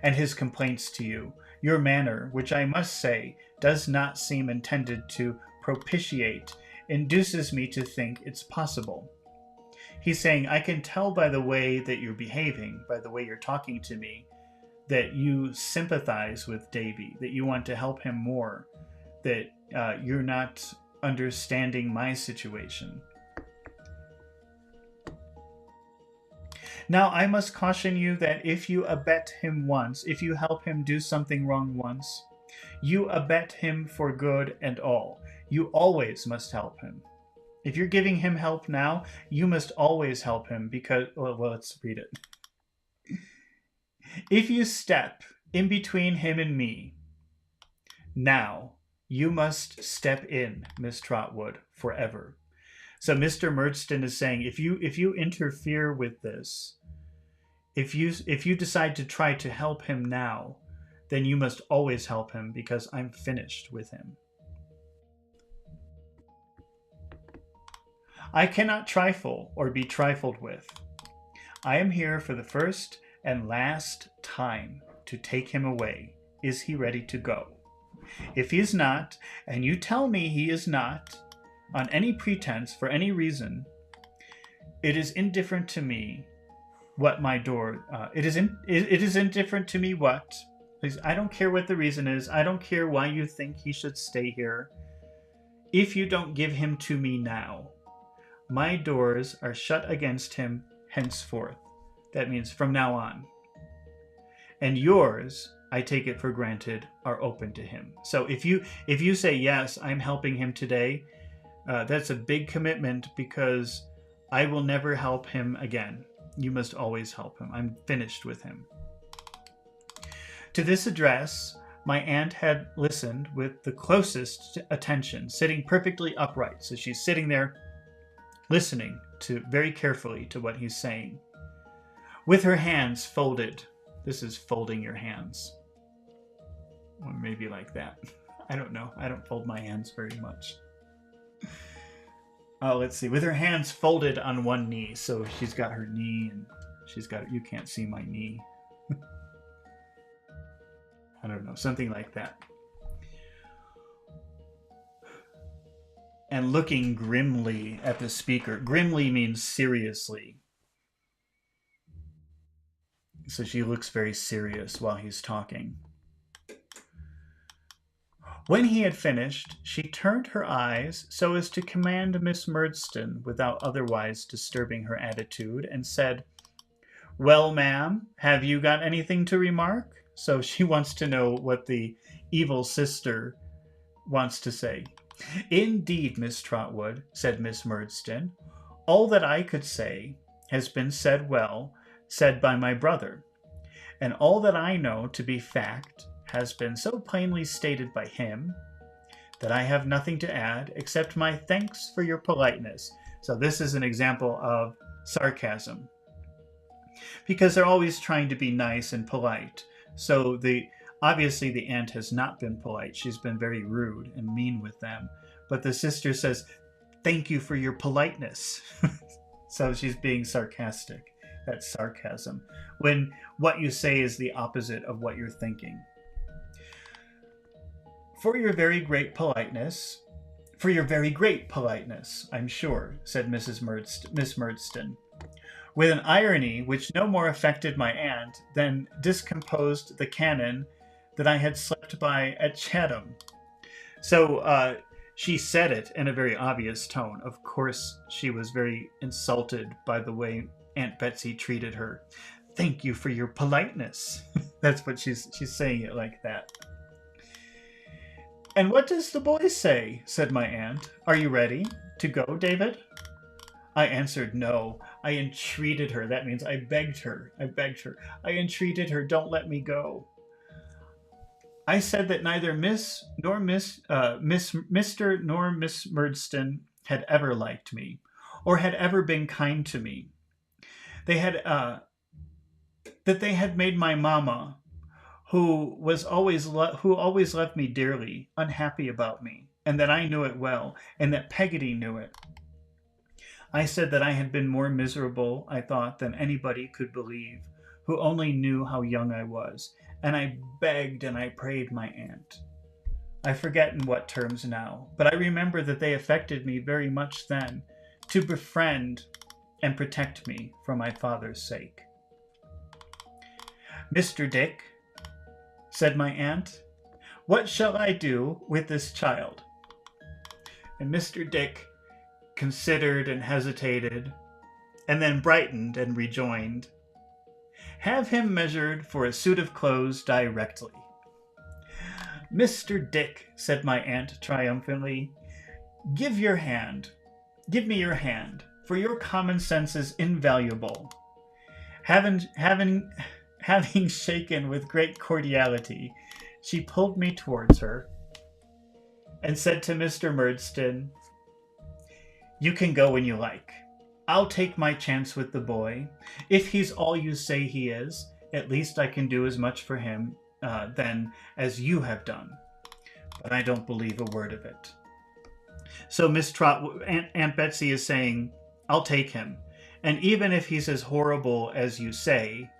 Speaker 1: and his complaints to you. Your manner, which I must say does not seem intended to propitiate, induces me to think it's possible. He's saying, I can tell by the way that you're behaving, by the way you're talking to me, that you sympathize with Davy, that you want to help him more, that you're not understanding my situation. Now, I must caution you that if you abet him once, if you help him do something wrong once, you abet him for good and all. You always must help him. If you're giving him help now, you must always help him because, well, let's read it. If you step in between him and me, now you must step in, Miss Trotwood, forever. So Mr. Murdstone is saying, if you interfere with this, if you decide to try to help him now, then you must always help him because I'm finished with him. I cannot trifle or be trifled with. I am here for the first and last time to take him away. Is he ready to go? If he is not, and you tell me he is not, on any pretense, for any reason, it is indifferent to me what my door, it is indifferent to me what, I don't care what the reason is. I don't care why you think he should stay here. If you don't give him to me now, my doors are shut against him henceforth. That means from now on. And yours, I take it for granted, are open to him. So if you say, yes, I'm helping him today, that's a big commitment, because I will never help him again. You must always help him. I'm finished with him. To this address, my aunt had listened with the closest attention, sitting perfectly upright. So she's sitting there listening very carefully to what he's saying, with her hands folded. This is folding your hands. Or maybe like that. I don't know. I don't fold my hands very much. Oh, let's see. With her hands folded on one knee. So she's got her knee, and you can't see my knee. I don't know. Something like that. And looking grimly at the speaker. Grimly means seriously. So she looks very serious while he's talking. When he had finished, she turned her eyes so as to command Miss Murdstone without otherwise disturbing her attitude, and said, "Well, ma'am, have you got anything to remark?" So she wants to know what the evil sister wants to say. "Indeed, Miss Trotwood," said Miss Murdstone, "all that I could say has been said by my brother, and all that I know to be fact has been so plainly stated by him that I have nothing to add except my thanks for your politeness." So this is an example of sarcasm, because they're always trying to be nice and polite. So obviously the aunt has not been polite. She's been very rude and mean with them. But the sister says, "Thank you for your politeness." So she's being sarcastic. That's sarcasm, when what you say is the opposite of what you're thinking. For your very great politeness, I'm sure," said Miss Murdstone, with an irony which no more affected my aunt than discomposed the cannon that I had slept by at Chatham. So she said it in a very obvious tone. Of course, she was very insulted by the way Aunt Betsy treated her. "Thank you for your politeness." That's what she's saying it like that. "And what does the boy say?" said my aunt. "Are you ready to go, David?" I answered no. I entreated her. That means I begged her. I entreated her, "Don't let me go." I said that neither Mr. nor Miss Murdstone had ever liked me, or had ever been kind to me. That they had made my mamma, who always loved me dearly, unhappy about me, and that I knew it well, and that Peggotty knew it. I said that I had been more miserable, I thought, than anybody could believe, who only knew how young I was, and I begged and I prayed my aunt. I forget in what terms now, but I remember that they affected me very much then, to befriend and protect me for my father's sake. "Mr. Dick," said my aunt, "what shall I do with this child?" And Mr. Dick considered and hesitated, and then brightened and rejoined, "Have him measured for a suit of clothes directly." "Mr. Dick," said my aunt triumphantly, give me your hand, for your common sense is invaluable." Having shaken with great cordiality, she pulled me towards her, and said to Mr. Murdstone, "You can go when you like. I'll take my chance with the boy. If he's all you say he is, at least I can do as much for him then as you have done. But I don't believe a word of it." So Aunt Betsy is saying, "I'll take him. And even if he's as horrible as you say,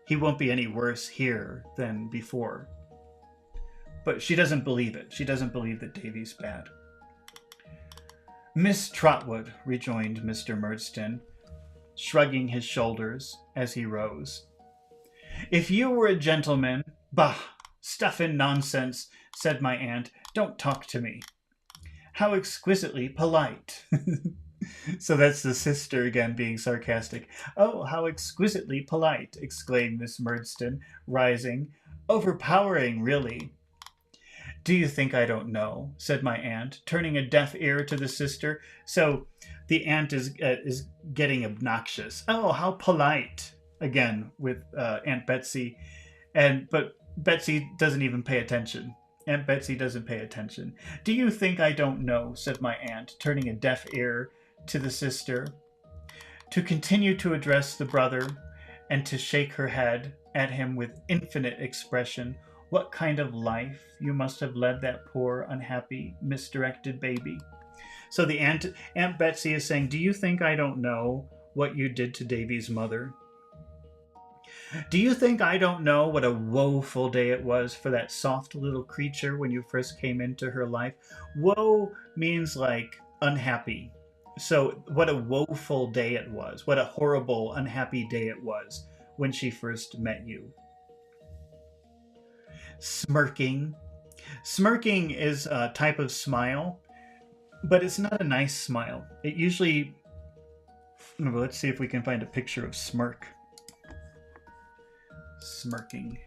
Speaker 1: he won't be any worse here than before." but she doesn't believe it. She doesn't believe that Davy's bad. Miss Trotwood, rejoined Mr. Murdstone, shrugging his shoulders as he rose. If you were a gentleman... Bah! Stuff and nonsense, said my aunt. Don't talk to me. How exquisitely polite. So that's the sister again being sarcastic. Oh, how exquisitely polite, exclaimed Miss Murdstone, rising. Overpowering, really. Do you think I don't know? Said my aunt, turning a deaf ear to the sister. So the aunt is getting obnoxious. Oh, how polite! Again with Aunt Betsy, but Betsy doesn't even pay attention. Aunt Betsy doesn't pay attention. Do you think I don't know? Said my aunt, turning a deaf ear to the sister. To continue to address the brother, and to shake her head at him with infinite expression. What kind of life you must have led that poor, unhappy, misdirected baby. So the Aunt Betsy is saying, do you think I don't know what you did to Davy's mother? Do you think I don't know what a woeful day it was for that soft little creature when you first came into her life? Woe means like unhappy. So what a woeful day it was. What a horrible, unhappy day it was when she first met you. Smirking. Smirking is a type of smile, but it's not a nice smile. It usually... Let's see if we can find a picture of smirk. Smirking.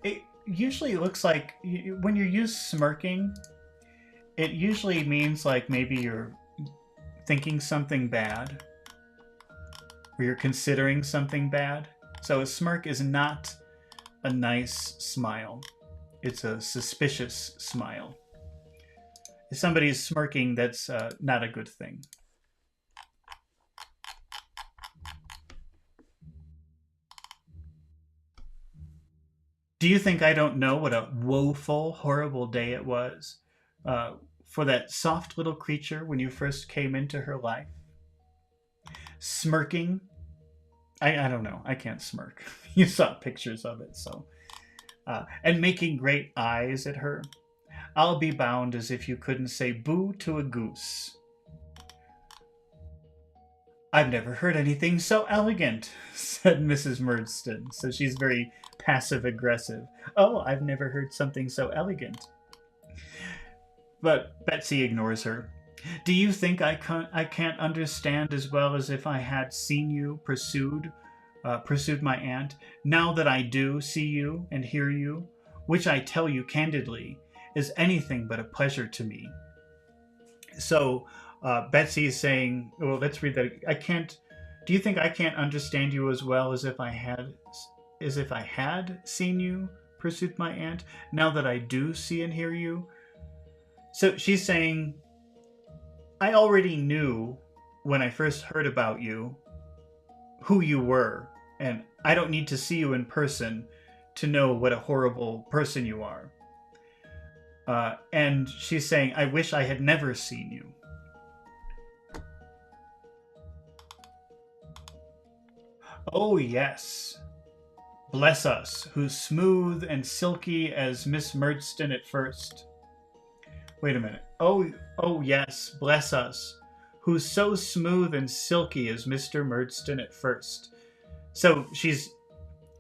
Speaker 1: It usually looks like, when you use smirking, it usually means like maybe you're thinking something bad, or you're considering something bad. So a smirk is not a nice smile. It's a suspicious smile. If somebody is smirking, that's not a good thing. Do you think I don't know what a woeful, horrible day it was for that soft little creature when you first came into her life? Smirking. I don't know. I can't smirk. You saw pictures of it, so. And making great eyes at her. I'll be bound as if you couldn't say boo to a goose. I've never heard anything so elegant, said Mrs. Murdstone. So she's very passive-aggressive. Oh, I've never heard something so elegant. But Betsy ignores her. Do you think I can't understand as well as if I had seen you pursued my aunt? Now that I do see you and hear you, which I tell you candidly, is anything but a pleasure to me. So Betsy is saying, well, let's read that. Do you think I can't understand you as well as if I had seen you pursued my aunt? Now that I do see and hear you. So she's saying, I already knew when I first heard about you who you were, and I don't need to see you in person to know what a horrible person you are. And she's saying, I wish I had never seen you. Oh, yes. Bless us, who's smooth and silky as Miss Murdstone at first. Wait a minute. Oh, yes, bless us, who's so smooth and silky as Mr. Murdstone at first. So she's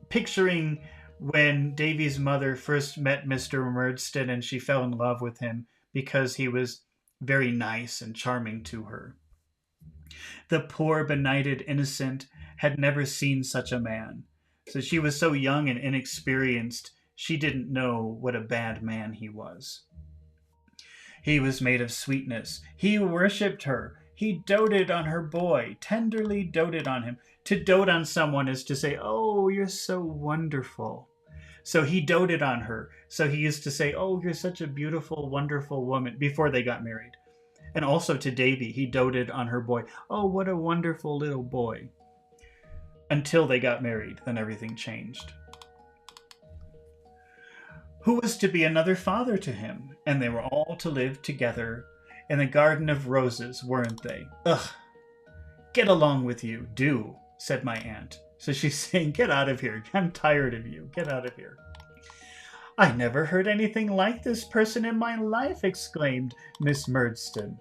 Speaker 1: picturing when Davy's mother first met Mr. Murdstone and she fell in love with him because he was very nice and charming to her. The poor, benighted innocent had never seen such a man. So she was so young and inexperienced, she didn't know what a bad man he was. He was made of sweetness. He worshipped her. He doted on her boy, tenderly doted on him. To dote on someone is to say, oh, you're so wonderful. So he doted on her. So he used to say, oh, you're such a beautiful, wonderful woman, before they got married. And also to Davy, he doted on her boy. Oh, what a wonderful little boy. Until they got married, then everything changed. Who was to be another father to him? And they were all to live together in the garden of roses, weren't they? Ugh! Get along with you, do. said my aunt. So she's saying, get out of here. I'm tired of you. Get out of here. I never heard anything like this person in my life, exclaimed Miss Murdstone.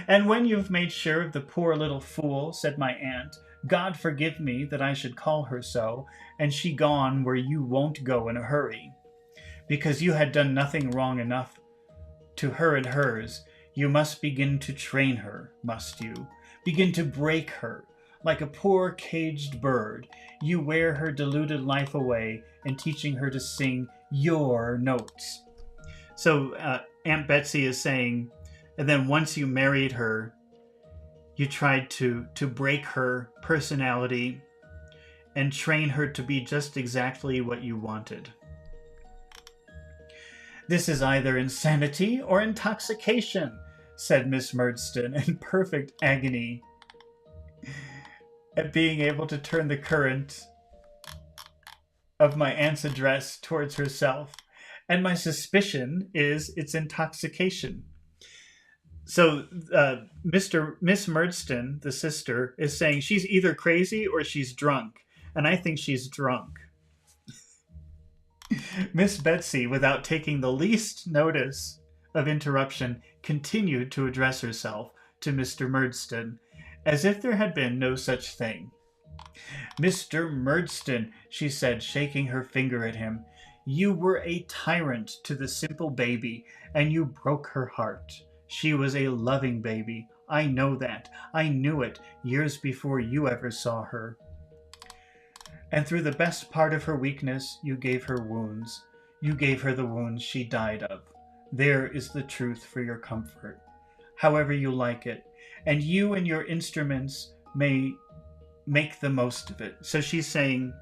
Speaker 1: And when you've made sure of the poor little fool, said my aunt, God forgive me that I should call her so, and she gone where you won't go in a hurry. Because you had done nothing wrong enough to her and hers, you must begin to train her, must you? Begin to break her. Like a poor caged bird, you wear her deluded life away and teaching her to sing your notes. So Aunt Betsy is saying, and then once you married her, you tried to break her personality and train her to be just exactly what you wanted. This is either insanity or intoxication, said Miss Murdstone in perfect agony at being able to turn the current of my aunt's address towards herself. And my suspicion is it's intoxication. So Miss Murdstone, the sister, is saying she's either crazy or she's drunk. And I think she's drunk. Miss Betsy, without taking the least notice of interruption, continued to address herself to Mr. Murdstone, as if there had been no such thing. Mr. Murdstone, she said, shaking her finger at him, you were a tyrant to the simple baby, and you broke her heart. She was a loving baby. I know that. I knew it years before you ever saw her. And through the best part of her weakness, you gave her wounds. You gave her the wounds she died of. There is the truth for your comfort, however you like it. And you and your instruments may make the most of it. So she's saying,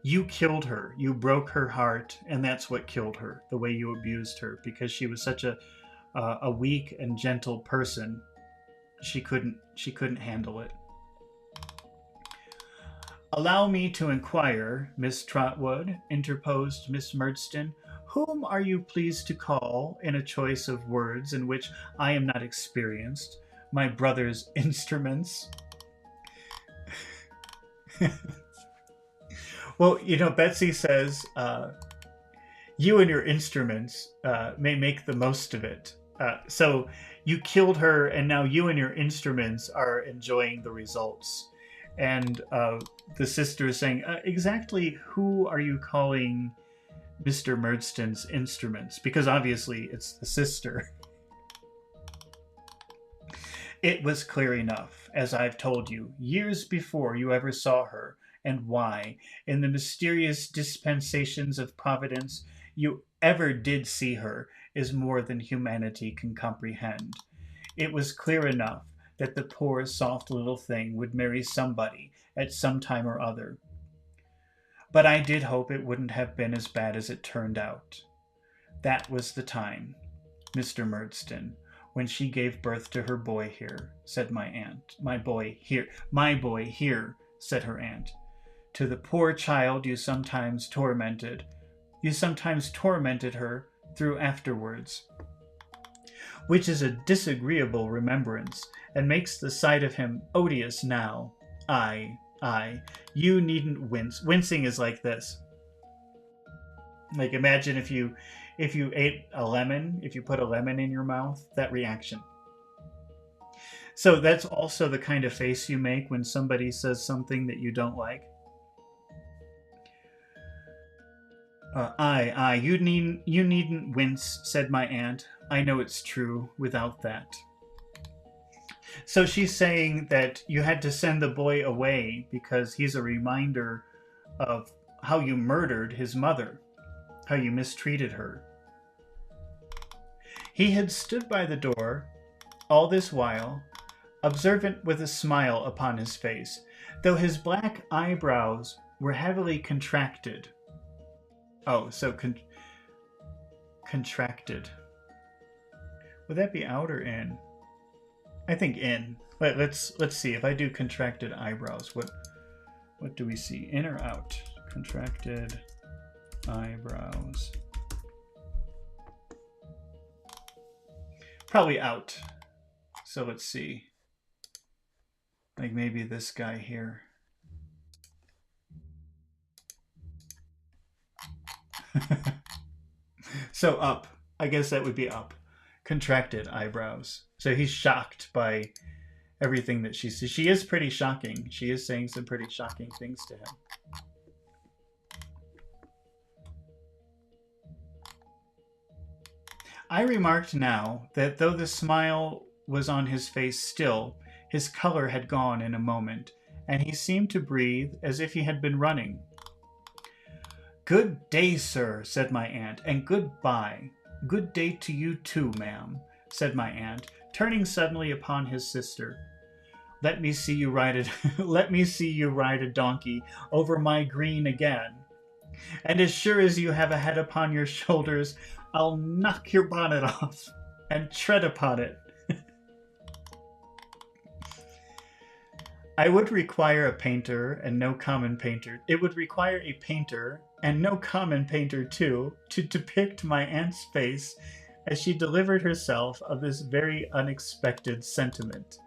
Speaker 1: you killed her. You broke her heart, and that's what killed her, the way you abused her, because she was such a weak and gentle person. She couldn't handle it. Allow me to inquire, Miss Trotwood, interposed Miss Murdstone, whom are you pleased to call, in a choice of words in which I am not experienced, my brother's instruments? Well, Betsy says, you and your instruments may make the most of it. So you killed her, and now you and your instruments are enjoying the results. And the sister is saying, exactly who are you calling Mr. Murdstone's instruments? Because obviously it's the sister. It was clear enough, as I've told you, years before you ever saw her, and why, in the mysterious dispensations of Providence, you ever did see her is more than humanity can comprehend. It was clear enough that the poor, soft little thing would marry somebody at some time or other. But I did hope it wouldn't have been as bad as it turned out. That was the time, Mr. Murdstone, when she gave birth to her boy here, said my aunt. My boy here, said her aunt. To the poor child you sometimes tormented her through afterwards, which is a disagreeable remembrance, and makes the sight of him odious now. Ay, you needn't wince. Wincing is like this. Like, imagine if you ate a lemon, if you put a lemon in your mouth, that reaction. So that's also the kind of face you make when somebody says something that you don't like. You needn't wince, said my aunt. I know it's true without that. So she's saying that you had to send the boy away because he's a reminder of how you murdered his mother, how you mistreated her. He had stood by the door all this while, observant with a smile upon his face, though his black eyebrows were heavily contracted. Oh, so contracted. Would that be out or in? I think in. Let's see. If I do contracted eyebrows, what do we see? In or out? Contracted eyebrows. Probably out. So let's see. Like maybe this guy here. So up. I guess that would be up. Contracted eyebrows. So he's shocked by everything that she says. She is pretty shocking. She is saying some pretty shocking things to him. I remarked now that though the smile was on his face still, his color had gone in a moment, and he seemed to breathe as if he had been running. "Good day, sir," said my aunt, "and good-bye." "Good day to you too, ma'am," said my aunt, turning suddenly upon his sister. "Let me see you ride let me see you ride a donkey over my green again. And as sure as you have a head upon your shoulders, I'll knock your bonnet off and tread upon it." I would require a painter and no common painter. It would require a painter and no common painter too to depict my aunt's face as she delivered herself of this very unexpected sentiment,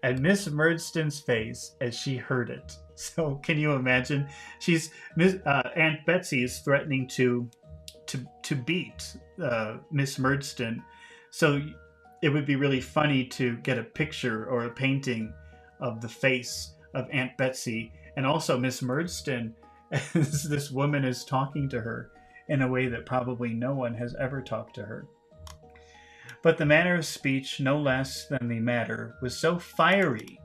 Speaker 1: and Miss Murdstone's face as she heard it. So can you imagine? Aunt Betsy is threatening to beat Miss Murdstone. So it would be really funny to get a picture or a painting of the face of Aunt Betsy and also Miss Murdstone as this woman is talking to her in a way that probably no one has ever talked to her. But the manner of speech, no less than the matter, was so fiery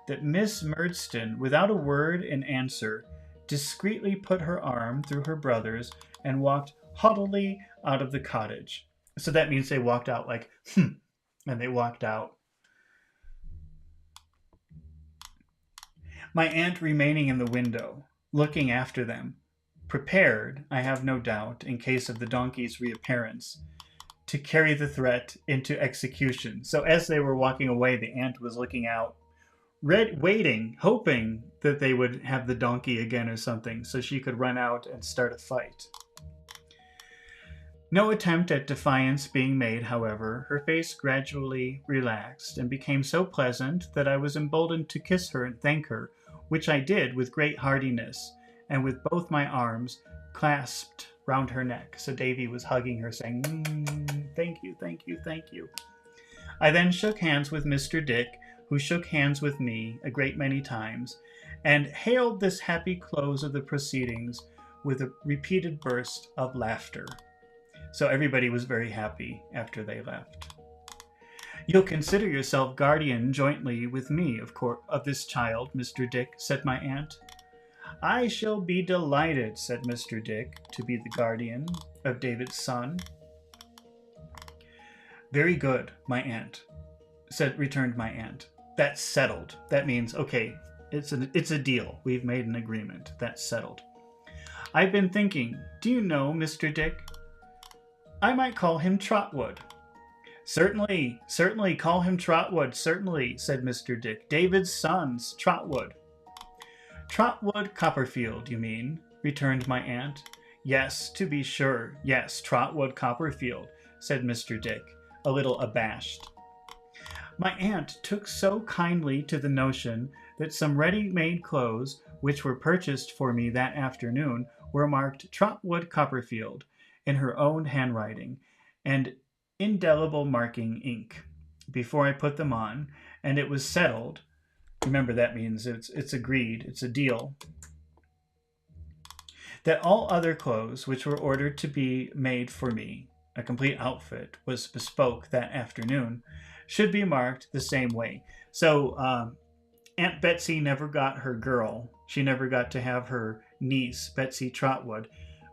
Speaker 1: that Miss Murdstone, without a word in answer, discreetly put her arm through her brother's and walked haughtily out of the cottage. So that means they walked out like, and they walked out. My aunt remaining in the window, looking after them, prepared, I have no doubt, in case of the donkey's reappearance, to carry the threat into execution. So as they were walking away, the aunt was looking out, waiting, hoping that they would have the donkey again or something, so she could run out and start a fight. No attempt at defiance being made, however, her face gradually relaxed and became so pleasant that I was emboldened to kiss her and thank her, which I did with great heartiness, and with both my arms clasped round her neck. So Davy was hugging her, saying, "Thank you, thank you, thank you." I then shook hands with Mr. Dick, who shook hands with me a great many times, and hailed this happy close of the proceedings with a repeated burst of laughter. So everybody was very happy after they left. "You'll consider yourself guardian jointly with me, of course, of this child, Mr. Dick," said my aunt. "I shall be delighted," said Mr. Dick, "to be the guardian of David's son." "Very good, my aunt," returned my aunt. "That's settled. That means, okay, it's a deal. We've made an agreement. That's settled. I've been thinking, do you know, Mr. Dick, I might call him Trotwood." Certainly, call him Trotwood, certainly," said Mr. Dick. "David's son's Trotwood." "Trotwood Copperfield, you mean?" returned my aunt. "Yes, to be sure. Yes, Trotwood Copperfield," said Mr. Dick, a little abashed. My aunt took so kindly to the notion that some ready-made clothes, which were purchased for me that afternoon, were marked Trotwood Copperfield in her own handwriting and indelible marking ink before I put them on, and it was settled. Remember, that means it's agreed, it's a deal, that all other clothes which were ordered to be made for me, a complete outfit was bespoke that afternoon, should be marked the same way. So Aunt Betsy never got her girl. She never got to have her niece, Betsy Trotwood,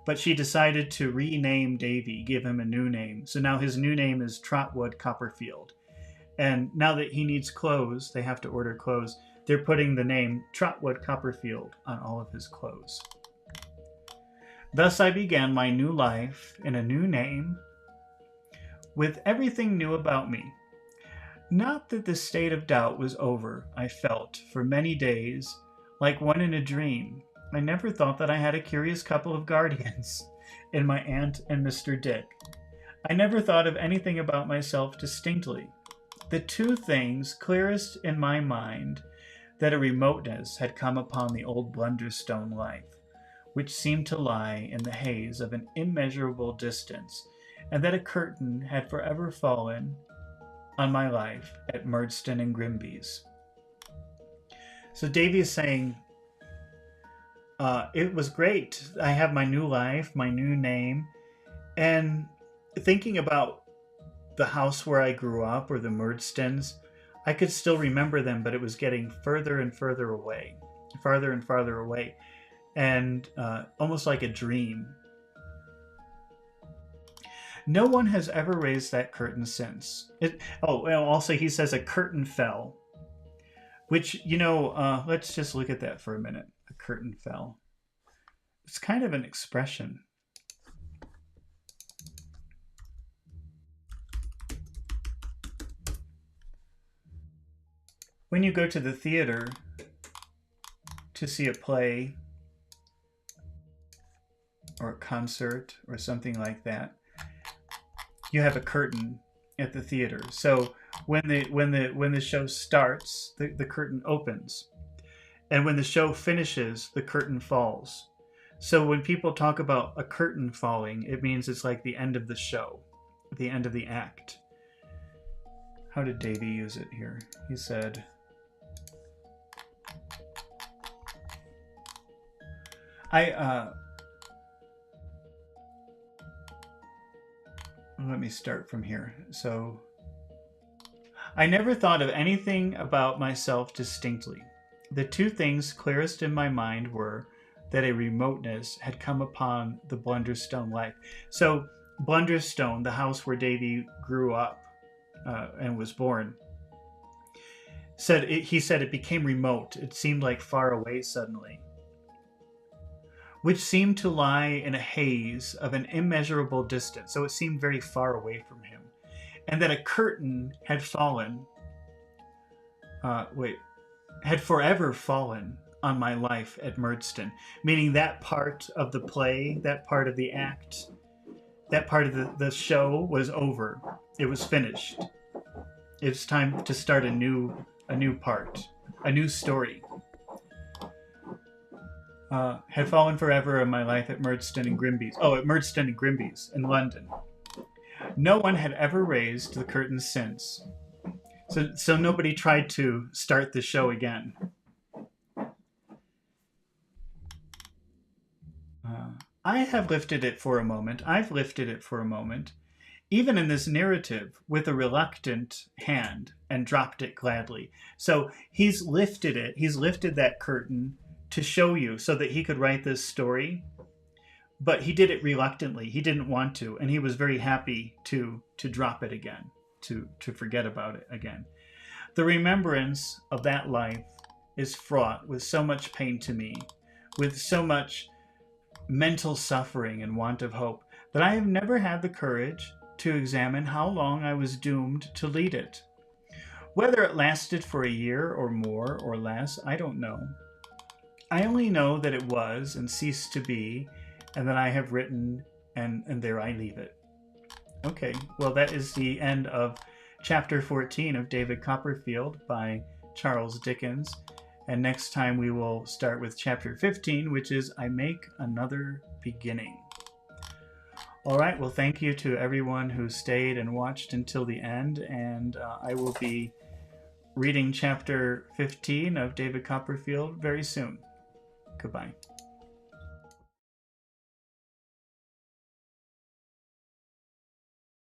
Speaker 1: but she decided to rename Davy, give him a new name. So now his new name is Trotwood Copperfield. And now that he needs clothes, they have to order clothes, they're putting the name Trotwood Copperfield on all of his clothes. Thus I began my new life in a new name, with everything new about me. Not that the state of doubt was over. I felt, for many days, like one in a dream. I never thought that I had a curious couple of guardians in my aunt and Mr. Dick. I never thought of anything about myself distinctly. The two things clearest in my mind that a remoteness had come upon the old Blunderstone life, which seemed to lie in the haze of an immeasurable distance, and that a curtain had forever fallen on my life at Murdston and Grimby's. So Davy is saying, it was great. I have my new life, my new name, and thinking about the house where I grew up, or the Murdstons, I could still remember them, but it was getting further and further away, farther and farther away, and almost like a dream. No one has ever raised that curtain since. Also he says a curtain fell, which, let's just look at that for a minute. A curtain fell. It's kind of an expression. When you go to the theater to see a play or a concert or something like that, you have a curtain at the theater. So when the show starts, the curtain opens, and when the show finishes, the curtain falls. So when people talk about a curtain falling, it means it's like the end of the show, the end of the act. How did Davy use it here? He said, let me start from here. So, I never thought of anything about myself distinctly. The two things clearest in my mind were that a remoteness had come upon the Blunderstone life. So, Blunderstone, the house where Davy grew up and was born, he said it became remote. It seemed like far away suddenly, which seemed to lie in a haze of an immeasurable distance. So it seemed very far away from him. And that a curtain had fallen, had forever fallen on my life at Murdston. Meaning that part of the play, that part of the act, that part of the show was over. It was finished. It's time to start a new part, a new story. Had fallen forever in my life at Murdston and Grimby's. At Murdston and Grimby's in London. No one had ever raised the curtain since. So nobody tried to start the show again. I have lifted it for a moment. I've lifted it for a moment, even in this narrative, with a reluctant hand, and dropped it gladly. So he's lifted it. He's lifted that curtain to show you so that he could write this story, but he did it reluctantly. He didn't want to, and he was very happy to drop it again, to forget about it again. The remembrance of that life is fraught with so much pain to me, with so much mental suffering and want of hope, that I have never had the courage to examine how long I was doomed to lead it. Whether it lasted for a year or more or less, I don't know. I only know that it was and ceased to be, and that I have written, and there I leave it. Okay, well, that is the end of chapter 14 of David Copperfield by Charles Dickens. And next time we will start with chapter 15, which is I Make Another Beginning. All right, well, thank you to everyone who stayed and watched until the end, and I will be reading chapter 15 of David Copperfield very soon. Goodbye.